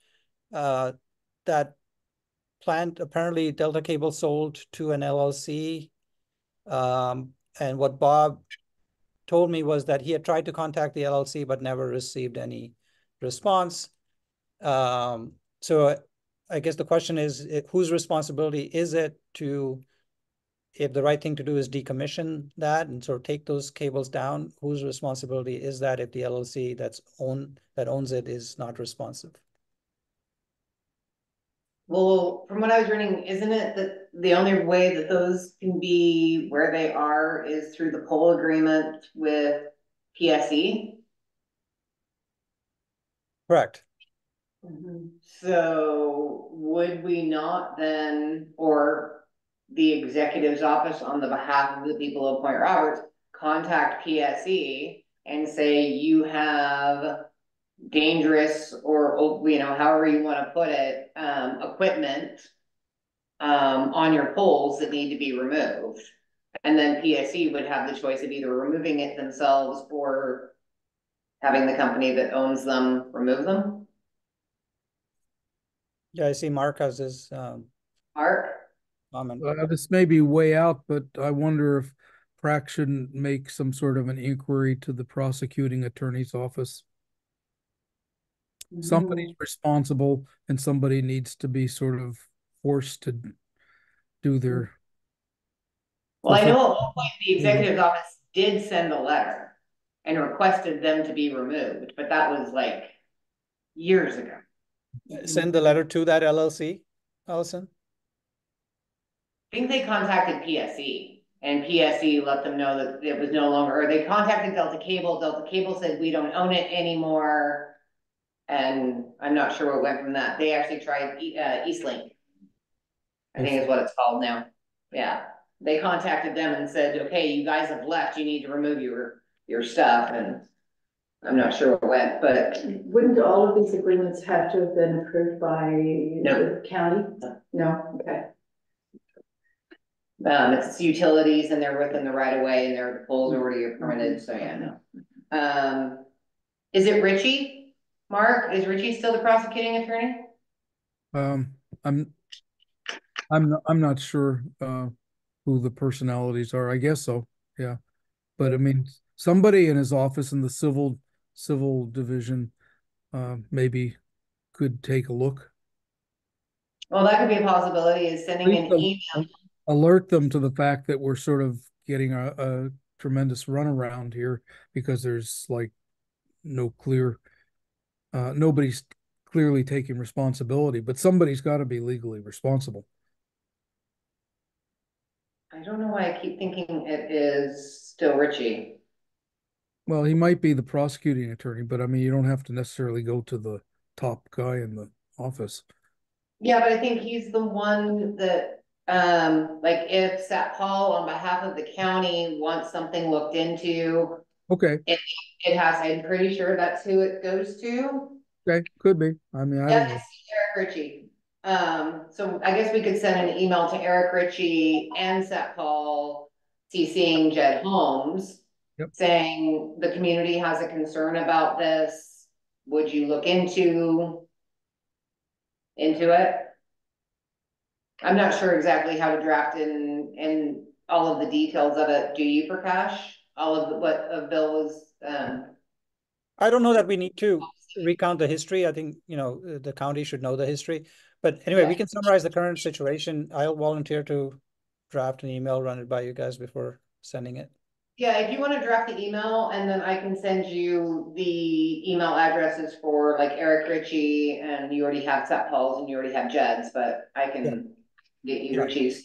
That plant, apparently Delta Cable sold to an LLC. And what Bob told me was that he had tried to contact the LLC, but never received any response. So I guess the question is, whose responsibility is it if the right thing to do is decommission that and sort of take those cables down, whose responsibility is that if the LLC that owns it is not responsive? Well, from what I was reading, isn't it that the only way that those can be where they are is through the pole agreement with PSE? Correct. So would we not then, or the executive's office on the behalf of the people of Point Roberts, contact PSE and say you have dangerous, or however you want to put it, equipment on your poles that need to be removed, and then PSE would have the choice of either removing it themselves or having the company that owns them remove them? Yeah, I see Mark has his Mark? comment. This may be way out, but I wonder if PRAC shouldn't make some sort of an inquiry to the prosecuting attorney's office. Somebody's responsible and somebody needs to be sort of forced to do their. Well, I know at one point the executive's office did send a letter and requested them to be removed, but that was like years ago. Send the letter to that LLC, Allison? I think they contacted PSE and PSE let them know that it was no longer, or they contacted Delta Cable. Delta Cable said, we don't own it anymore. And I'm not sure what went from that. They actually tried Eastlink, I think is what it's called now. Yeah. They contacted them and said, okay, you guys have left, you need to remove your stuff. And I'm not sure what went, but. Wouldn't all of these agreements have to have been approved by the county? No, okay. It's utilities and they're within the right of way and the poles already are permitted, so yeah, no. Is it Richie? Mark, is Richie still the prosecuting attorney? I'm not sure who the personalities are. I guess so. Yeah. But I mean, somebody in his office in the civil division maybe could take a look. Well, that could be a possibility, is sending an email. Alert them to the fact that we're sort of getting tremendous runaround here because there's like no clear, nobody's clearly taking responsibility, but somebody's got to be legally responsible. I don't know why I keep thinking it is still Richie. Well, he might be the prosecuting attorney, but I mean, you don't have to necessarily go to the top guy in the office. Yeah, but I think he's the one that, like if Sat Paul on behalf of the county wants something looked into, Okay, it has, I'm pretty sure that's who it goes to. okay, could be. I mean, I Yeah, don't know. it's Eric Ritchie. So I guess we could send an email to Eric Ritchie and Sat Paul, CCing Jed Holmes. Yep. Saying the community has a concern about this. Would you look into it? I'm not sure exactly how to draft in all of the details of it. Do you, Prakash? All of what Bill was, I don't know that we need to recount the history. I think, the county should know the history. But anyway, we can summarize the current situation. I'll volunteer to draft an email, run it by you guys before sending it. yeah, if you want to draft the email and then I can send you the email addresses for like Eric Ritchie, and you already have Sat Paul's and you already have Jed's, but I can get you Yeah. Ritchie's.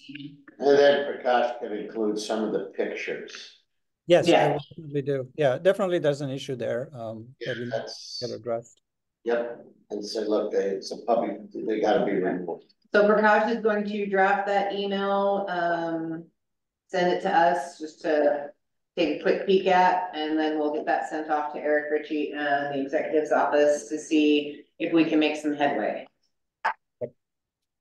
And then Prakash can include some of the pictures. Yes, I Yeah. will definitely do. Yeah, definitely there's an issue there Yeah, that we need that's, to get addressed. yep, and say, look, it's a public, they gotta be removed. So Prakash is going to draft that email, send it to us just to take a quick peek at, and then we'll get that sent off to Eric Ritchie and the executive's office to see if we can make some headway.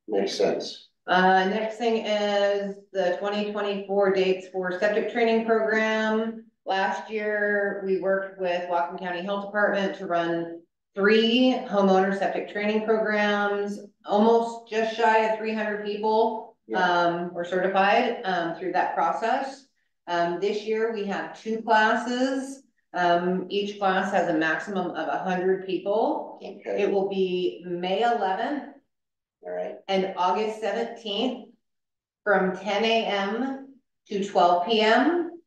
Makes sense. Next thing is the 2024 dates for septic training program. Last year, we worked with Whatcom County Health Department to run 3 homeowner septic training programs, almost just shy of 300 people were certified through that process. This year we have 2 classes. Each class has a maximum of 100 people. Okay, It will be May 11th all right. and August 17th from 10 a.m. to 12 p.m.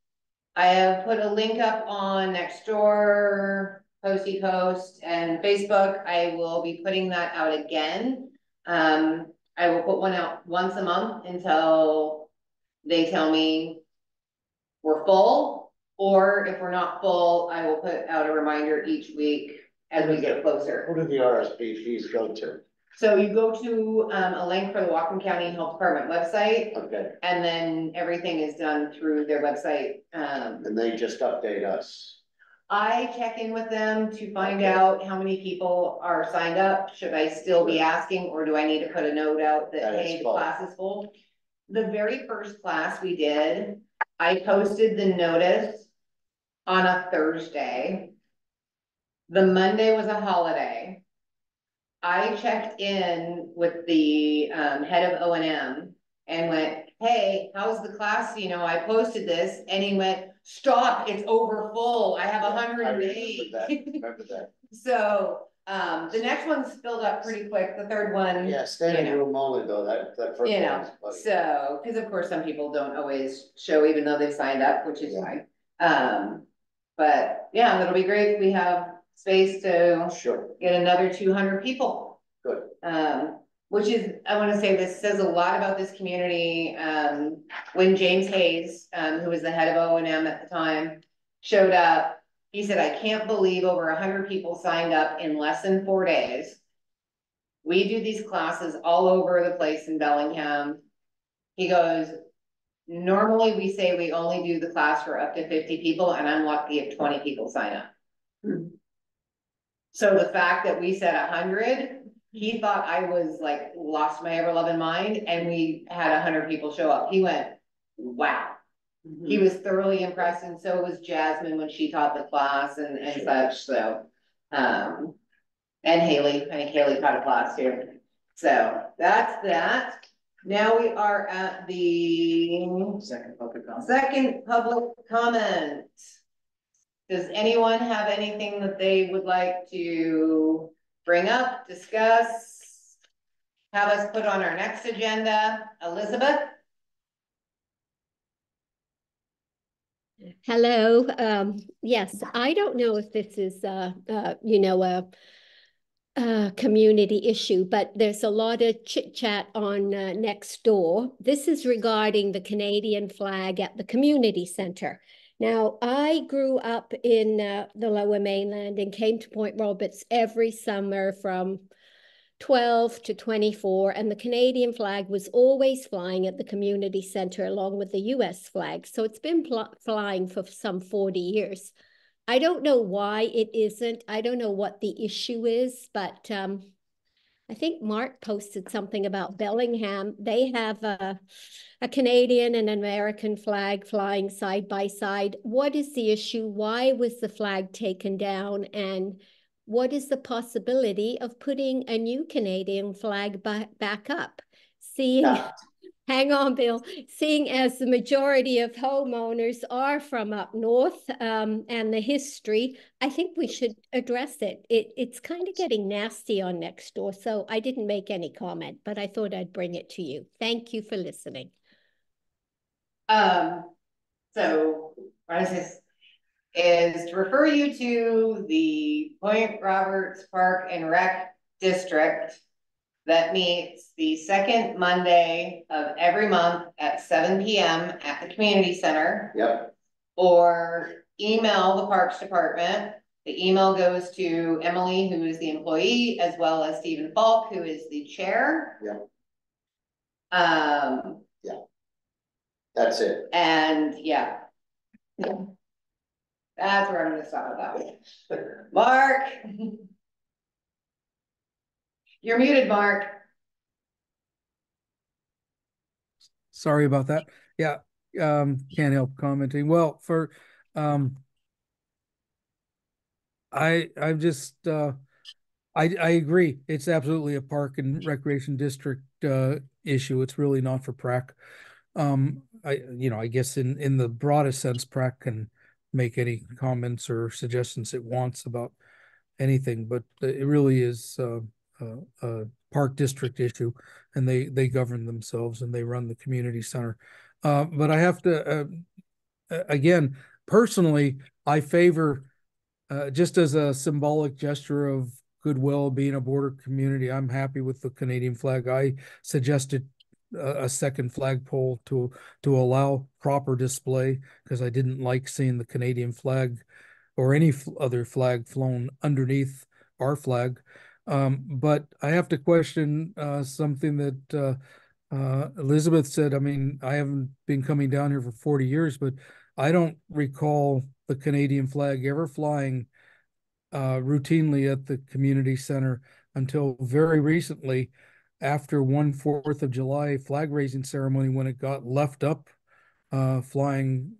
I have put a link up on Nextdoor, Posty Post, and Facebook. I will be putting that out again. I will put one out once a month until they tell me we're full, or if we're not full, I will put out a reminder each week as we get closer. Who do the RSVPs go to? So you go to a link for the Whatcom County Health Department website, Okay, and then everything is done through their website. and they just update us. I check in with them to find Okay. out how many people are signed up. Should I still be asking, or do I need to put a note out that, That it's hey, the full. class is full? The very first class we did, I posted the notice on a Thursday. The Monday was a holiday. I checked in with the head of O&M and went, hey, how's the class? I posted this, and he went, stop, it's over full. I have 108. Remember that. So the next one's filled up pretty quick. The third one, Yeah, standing room only though, that first one is funny. so, because of course some people don't always show even though they've signed up, which is fine. But yeah, that'll be great. We have space to Sure, get another 200 people. good. Which is, I want to say this says a lot about this community. When James Hayes, who was the head of O&M at the time, showed up, he said, I can't believe over 100 people signed up in less than 4 days. We do these classes all over the place in Bellingham. He goes, normally we say we only do the class for up to 50 people, and I'm lucky if 20 people sign up. So the fact that we said 100, he thought I was like lost my ever-loving mind, and we had 100 people show up. He went, wow. He was thoroughly impressed, and so was Jasmine when she taught the class and such, so. And Haley, I think Haley taught a class too. So that's that. Now we are at the Second public comment. second public comment. Does anyone have anything that they would like to bring up, discuss, have us put on our next agenda? Elizabeth? Hello. Yes, I don't know if this is, a community issue, but there's a lot of chit chat on next door. This is regarding the Canadian flag at the community center. Now, I grew up in the Lower Mainland and came to Point Roberts every summer from 12 to 24, and the Canadian flag was always flying at the community center along with the US flag. So it's been flying for some 40 years. I don't know why it isn't. I don't know what the issue is, but I think Mark posted something about Bellingham. They have a Canadian and an American flag flying side by side. What is the issue? Why was the flag taken down? And what is the possibility of putting a new Canadian flag back up? Seeing, Yeah. hang on, Bill, seeing as the majority of homeowners are from up north and the history, I think we should address it. It's kind of getting nasty on next door, so I didn't make any comment, but I thought I'd bring it to you. Thank you for listening. So Francis is to refer you to the Point Roberts Park and Rec District that meets the second Monday of every month at 7 p.m. at the community center. Yep. Or email the Parks Department. The email goes to Emily, who is the employee, as well as Stephen Falk, who is the chair. Yep. Yeah. That's it. And yeah. That's where I'm gonna stop about it. Mark. You're muted, Mark. Sorry about that. Yeah, can't help commenting. Well, for I'm just I agree. It's absolutely a park and recreation district issue. It's really not for PRAC. I guess in the broadest sense, PRAC can make any comments or suggestions it wants about anything, but it really is a park district issue, and they govern themselves and they run the community center. But I have to again, personally, I favor just as a symbolic gesture of goodwill, being a border community, I'm happy with the Canadian flag. I suggested a second flagpole to allow proper display because I didn't like seeing the Canadian flag or any other flag flown underneath our flag. But I have to question something that Elizabeth said. I mean, I haven't been coming down here for 40 years, but I don't recall the Canadian flag ever flying routinely at the community center until very recently after 4th of July flag raising ceremony when it got left up flying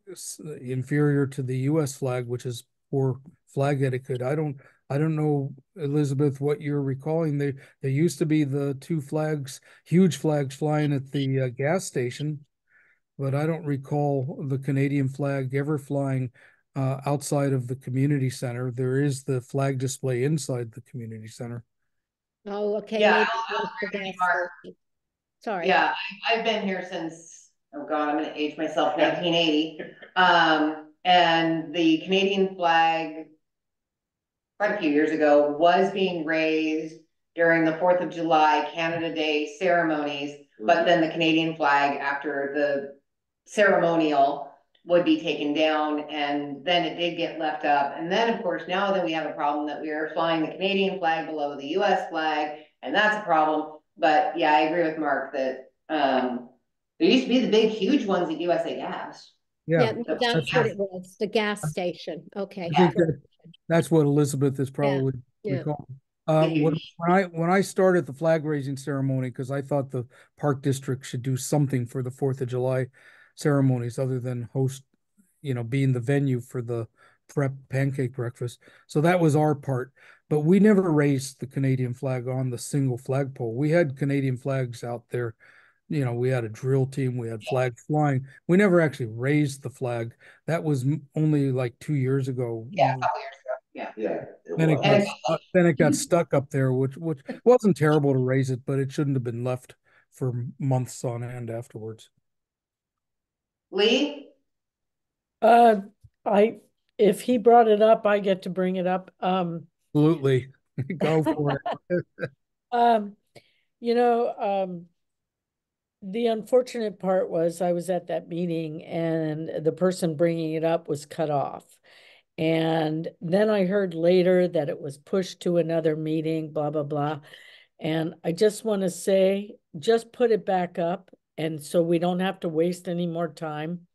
inferior to the US flag, which is poor flag etiquette. I don't know, Elizabeth, what you're recalling. There used to be the two flags, huge flags flying at the gas station, but I don't recall the Canadian flag ever flying outside of the community center. There is the flag display inside the community center. Oh, okay. Yeah, Maybe I'll the agree with you, gas Mark. station. Sorry. Yeah, I've been here since, oh God, I'm gonna age myself, 1980. And the Canadian flag quite a few years ago was being raised during the 4th of July Canada Day ceremonies, but then the Canadian flag after the ceremonial would be taken down, and then it did get left up. And then of course, now that we have a problem that we are flying the Canadian flag below the US flag, and that's a problem. But yeah, I agree with Mark that there used to be the big huge ones at USA Gas. Yeah, The that's gas. what it was, the gas station. Okay. I think that's what Elizabeth is probably Yeah. recalling. When I started the flag raising ceremony, because I thought the park district should do something for the 4th of July ceremonies other than host, being the venue for the prep pancake breakfast. So that was our part. But we never raised the Canadian flag on the single flagpole. We had Canadian flags out there. We had a drill team, we had flags flying. We never actually raised the flag. That was only like 2 years ago. Yeah, a couple years ago. Yeah. Yeah. Then it got stuck up there, which wasn't terrible to raise it, but it shouldn't have been left for months on end afterwards. Lee? Uh, if he brought it up, I get to bring it up. Absolutely. Go for it. Um, you know, the unfortunate part was I was at that meeting and the person bringing it up was cut off. And then I heard later that it was pushed to another meeting, blah, blah, blah. And I just want to say, just put it back up. And so we don't have to waste any more time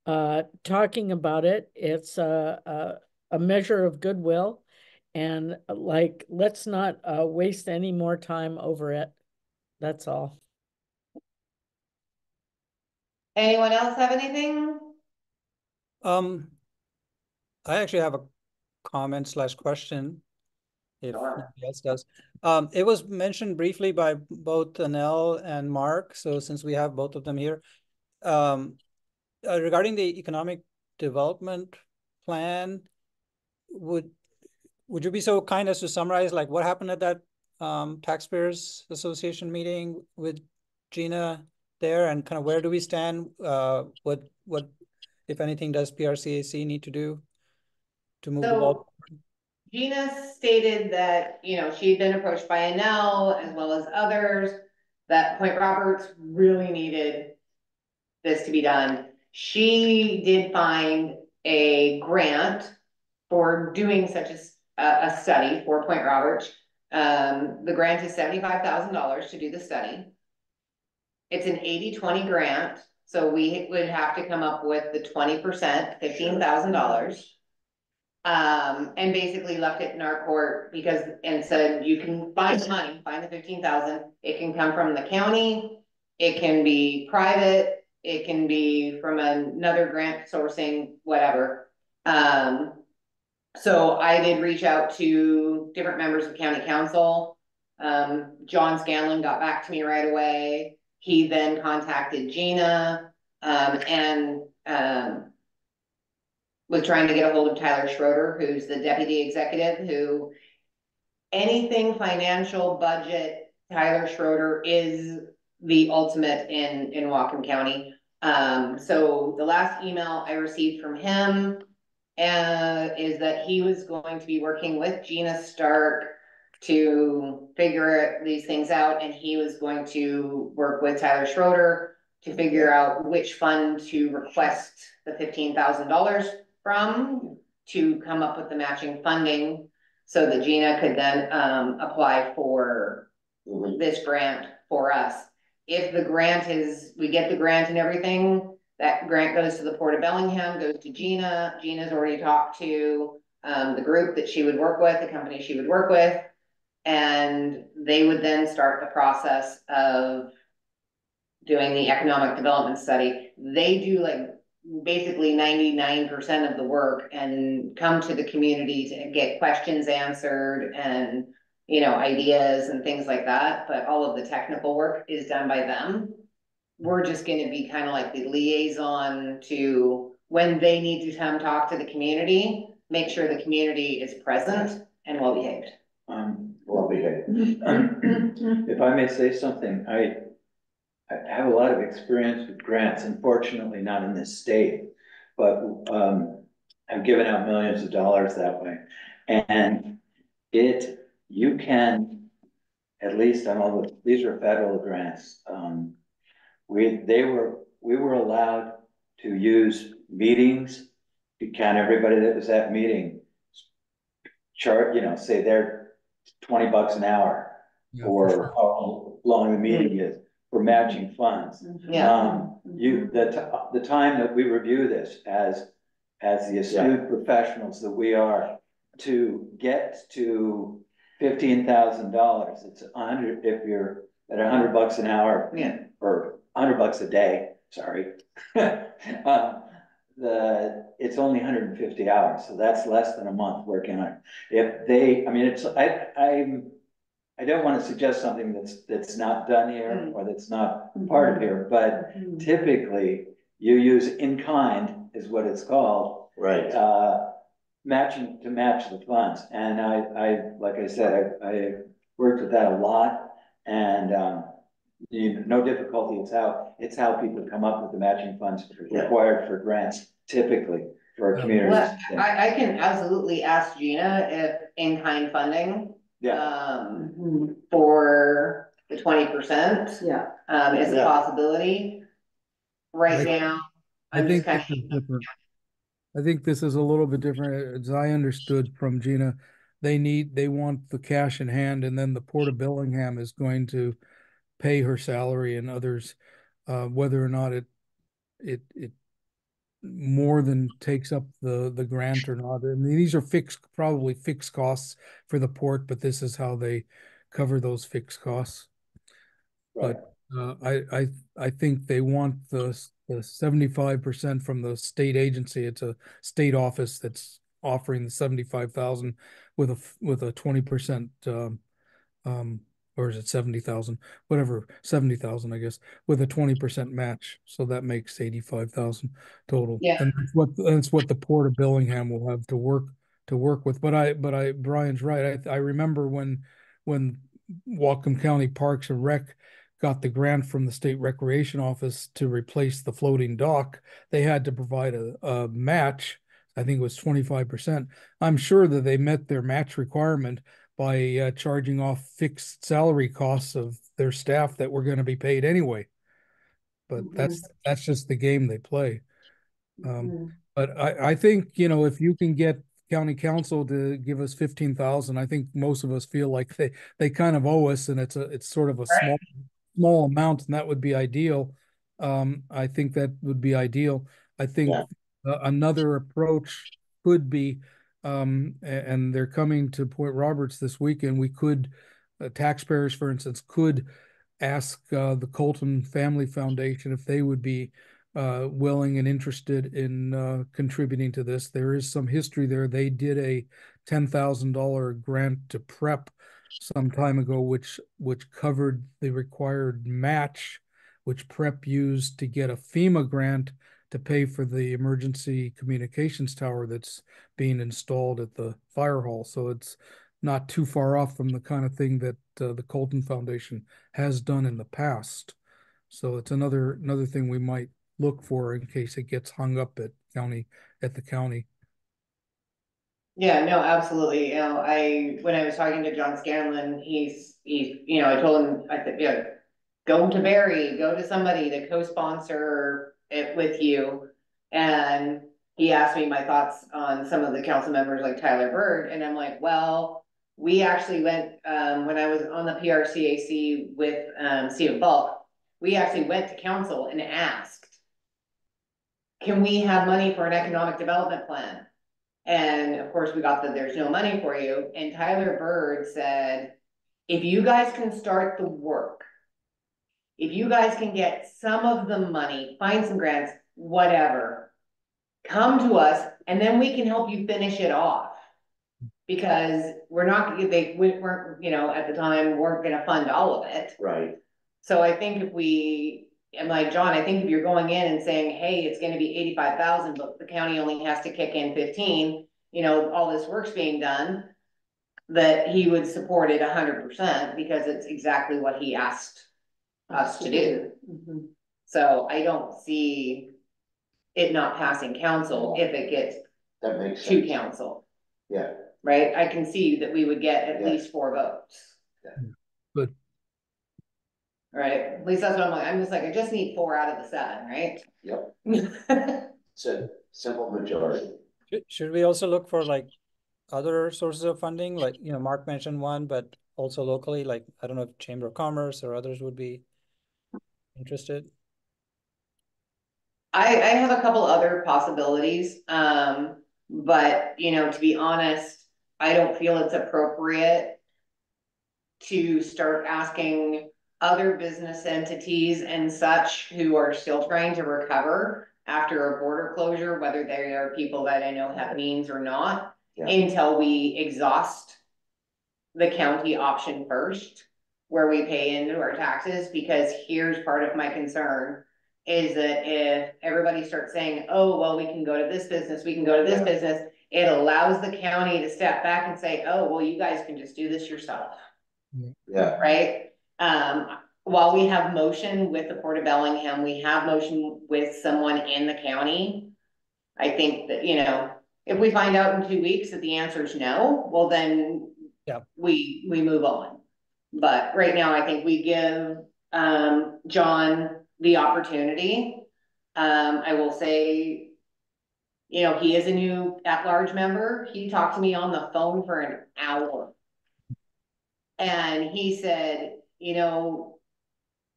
talking about it. It's a measure of goodwill. And like, let's not waste any more time over it. That's all. Anyone else have anything? I actually have a comment slash question, if Sure. nobody else does. It was mentioned briefly by both Anel and Mark, so since we have both of them here, regarding the economic development plan, would you be so kind as to summarize like what happened at that Taxpayers Association meeting with Gina there, and kind of where do we stand? What if anything does PRCAC need to do to move the ball? So Gina stated that, you know, she'd been approached by Anel as well as others, that Point Roberts really needed this to be done. She did find a grant for doing such a study for Point Roberts. The grant is $75,000 to do the study. It's an 80-20 grant, so we would have to come up with the 20%, $15,000. And basically left it in our court because, and said, you can find the money, find the 15,000. It can come from the county, it can be private, it can be from another grant sourcing, whatever. So I did reach out to different members of county council. John Scanlon got back to me right away. He then contacted Gina, and was trying to get a hold of Tyler Schroeder, who's the deputy executive, who anything financial budget, Tyler Schroeder is the ultimate in Whatcom County. So the last email I received from him is that he was going to be working with Gina Stark to figure these things out, and he was going to work with Tyler Schroeder to figure out which fund to request the $15,000 from to come up with the matching funding so that Gina could then apply for this grant for us. If the grant is, we get the grant and everything, that grant goes to the Port of Bellingham, goes to Gina. Gina's already talked to the group that she would work with, the company she would work with, and they would then start the process of doing the economic development study. They do like basically 99% of the work and come to the community to get questions answered and, you know, ideas and things like that. But all of the technical work is done by them. We're just going to be kind of like the liaison to when they need to come talk to the community, make sure the community is present and well behaved. Well behaved. If I may say something, I have a lot of experience with grants, unfortunately not in this state, but I've given out millions of dollars that way. And you can, at least on all these are federal grants. We were allowed to use meetings to count everybody that was at meeting, chart, say they're $20 an hour, Yeah, or for sure. how long the meeting is for matching funds. Yeah. The time that we review this as the astute professionals that we are, to get to $15,000, it's 100 if you're at $100 an hour, or $100 a day. Sorry, it's only 150 hours, so that's less than a month working on it. If they, I mean, I don't want to suggest something that's not done here or that's not part of here, but typically you use in kind is what it's called. Right. Matching to match the funds. And like I said, I worked with that a lot, and no difficulty. It's how people come up with the matching funds required for grants. typically for Yeah. communities. Well, I can absolutely ask Gina if in-kind funding, Yeah, for the 20%, Yeah, is a Yeah. possibility. Right I- now, I I'm just think kind this is of, different. I think this is a little bit different, as I understood from Gina. They want the cash in hand, and then the Port of Bellingham is going to pay her salary and others, whether or not it more than takes up the grant or not. I mean, these are probably fixed costs for the port, but this is how they cover those fixed costs. right. But I think they want the 75% from the state agency. It's a state office that's offering the 75,000 with a 20% um, or is it 70,000? Whatever, 70,000, I guess, with a 20% match. So that makes 85,000 total. yeah, And that's what the Port of Bellingham will have to work with. But Brian's right. I remember when Whatcom County Parks and Rec got the grant from the state recreation office to replace the floating dock, they had to provide a match. I think it was 25%. I'm sure that they met their match requirement by charging off fixed salary costs of their staff that were going to be paid anyway. But that's just the game they play. But I think, if you can get county council to give us 15,000, I think most of us feel like they kind of owe us, and it's sort of a small amount, and that would be ideal. I think that would be ideal. I think Yeah. another approach could be, and they're coming to Point Roberts this weekend. We could, taxpayers, for instance, could ask the Colton Family Foundation if they would be willing and interested in contributing to this. There is some history there. They did a $10,000 grant to PrEP some time ago, which covered the required match, which PrEP used to get a FEMA grant to pay for the emergency communications tower that's being installed at the fire hall. So it's not too far off from the kind of thing that the Colton Foundation has done in the past. So it's another thing we might look for in case it gets hung up at the county. yeah, no, absolutely. When I was talking to John Scanlon, I told him, I said, yeah, go to Barry, go to somebody to co-sponsor it with you. And he asked me my thoughts on some of the council members like Tyler Bird. And I'm like, well, we actually went, when I was on the PRCAC with Sea of Bulk, we actually went to council and asked, can we have money for an economic development plan? And of course, we got that there's no money for you. And Tyler Bird said, if you guys can start the work, if you guys can get some of the money, find some grants, whatever, come to us and then we can help you finish it off. Because they weren't, at the time, weren't gonna fund all of it. Right. So I think and like John, I think if you're going in and saying, hey, it's gonna be 85,000, but the county only has to kick in 15, all this work's being done, that he would support it 100% because it's exactly what he asked us to do. So I don't see it not passing council if it gets That makes to sense. council, Yeah. right? I can see that we would get at Yeah. least 4 votes. But Right, at least that's what I'm like, I just need 4 out of the 7, right? Yep. It's a simple majority. Should we also look for like other sources of funding? Like, Mark mentioned one, but also locally, like, I don't know if Chamber of Commerce or others would be interested. I have a couple other possibilities, but to be honest, I don't feel it's appropriate to start asking other business entities and such who are still trying to recover after a border closure, whether they are people that I know have means or not, until we exhaust the county option first, where we pay into our taxes. Because here's part of my concern is that if everybody starts saying, oh, well, we can go to this business, we can go to this business, it allows the county to step back and say, oh, well, you guys can just do this yourself. Yeah. Right? While we have motion with the Port of Bellingham, we have motion with someone in the county. I think that, you know, if we find out in 2 weeks that the answer is no, well, then Yeah. we move on. But right now, I think we give, John the opportunity. I will say, you know, he is a new at-large member. He talked to me on the phone for an hour. And he said, you know,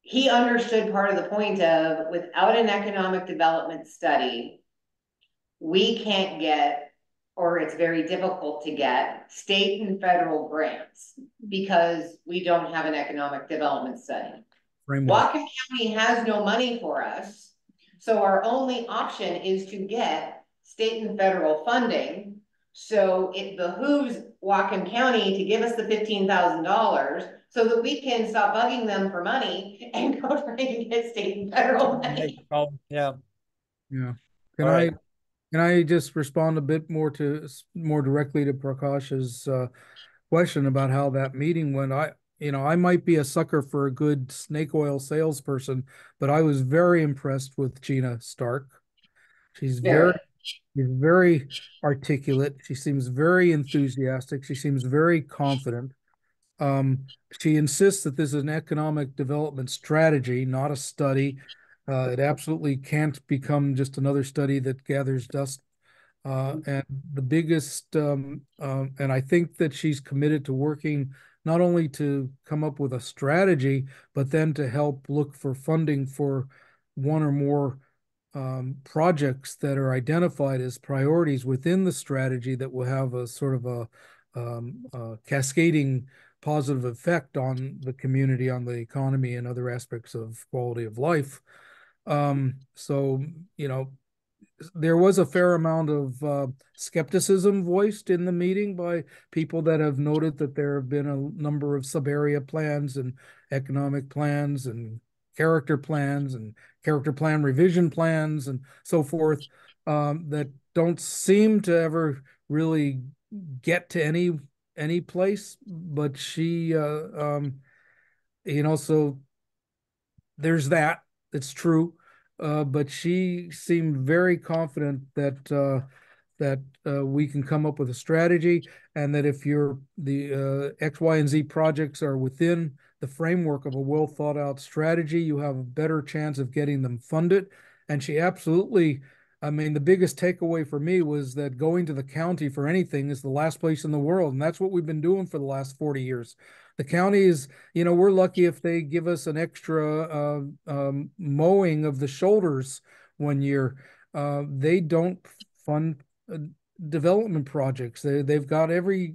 he understood part of the point of, without an economic development study, we can't get, or it's very difficult to get, state and federal grants because we don't have an economic development study. Framework. Whatcom County has no money for us, so our only option is to get state and federal funding. So it behooves Whatcom County to give us the $15,000 so that we can stop bugging them for money and go try and get state and federal money. Yeah. Yeah. All right. Can I just respond a bit more directly to Prakash's question about how that meeting went? I might be a sucker for a good snake oil salesperson, but I was very impressed with Gina Stark. She's Very. very articulate. She seems very enthusiastic. She seems very confident. Um, she insists that this is an economic development strategy, not a study. It absolutely can't become just another study that gathers dust. And the biggest, and I think that she's committed to working not only to come up with a strategy, but then to help look for funding for one or more projects that are identified as priorities within the strategy that will have a sort of a cascading positive effect on the community, on the economy, and other aspects of quality of life. So, there was a fair amount of skepticism voiced in the meeting by people that have noted that there have been a number of sub-area plans and economic plans and character plans and character plan revision plans and so forth, that don't seem to ever really get to any place. But so there's that. It's true. But she seemed very confident that we can come up with a strategy, and that if the X, Y, and Z projects are within the framework of a well thought out strategy, you have a better chance of getting them funded. And she absolutely, I mean, the biggest takeaway for me was that going to the county for anything is the last place in the world, and that's what we've been doing for the last 40 years. The county is, we're lucky if they give us an extra mowing of the shoulders one year. They don't fund development projects. They've got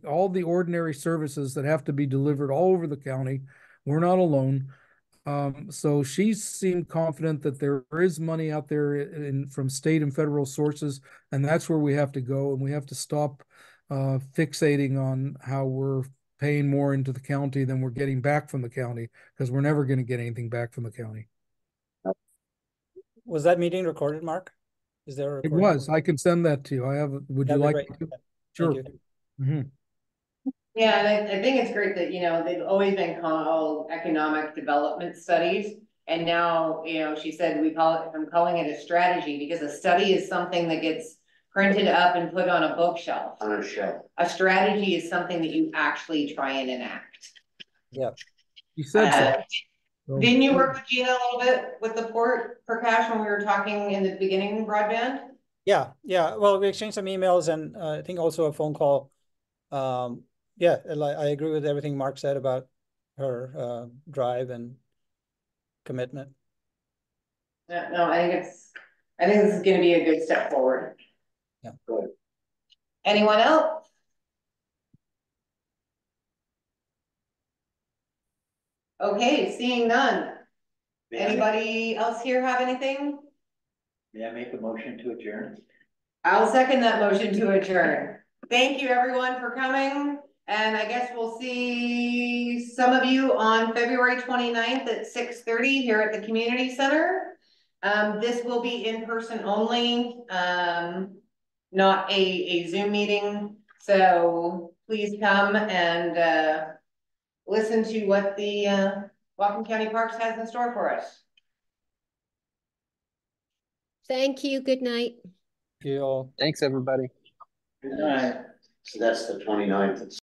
all the ordinary services that have to be delivered all over the county. We're not alone. So she seemed confident that there is money out there from state and federal sources, and that's where we have to go, and we have to stop fixating on how we're paying more into the county than we're getting back from the county, because we're never going to get anything back from the county. Was that meeting recorded, Mark? Is there a It recording? was. I can send that to you. Would you That'd be like great. to? Thank Sure. you. Mm-hmm. Yeah, and I think it's great that, they've always been called economic development studies. And now, she said, I'm calling it a strategy, because a study is something that gets printed up and put on a bookshelf. On a shelf. A strategy is something that you actually try and enact. Yeah. You said so. Didn't you work with Gina a little bit with the PRCAC when we were talking in the beginning, broadband? Yeah. Well, we exchanged some emails and I think also a phone call. Yeah, I agree with everything Mark said about her drive and commitment. Yeah, no, I think this is going to be a good step forward. Yeah. Good. Anyone else? Okay, seeing none. Anybody else here have anything? May I make a motion to adjourn? I'll second that motion to adjourn. Thank you, everyone, for coming. And I guess we'll see some of you on February 29th at 6:30 here at the community center. This will be in person only, not a Zoom meeting. So please come and listen to what the Whatcom County Parks has in store for us. Thank you. Good night. You all. Thanks, everybody. Good night. So that's the 29th.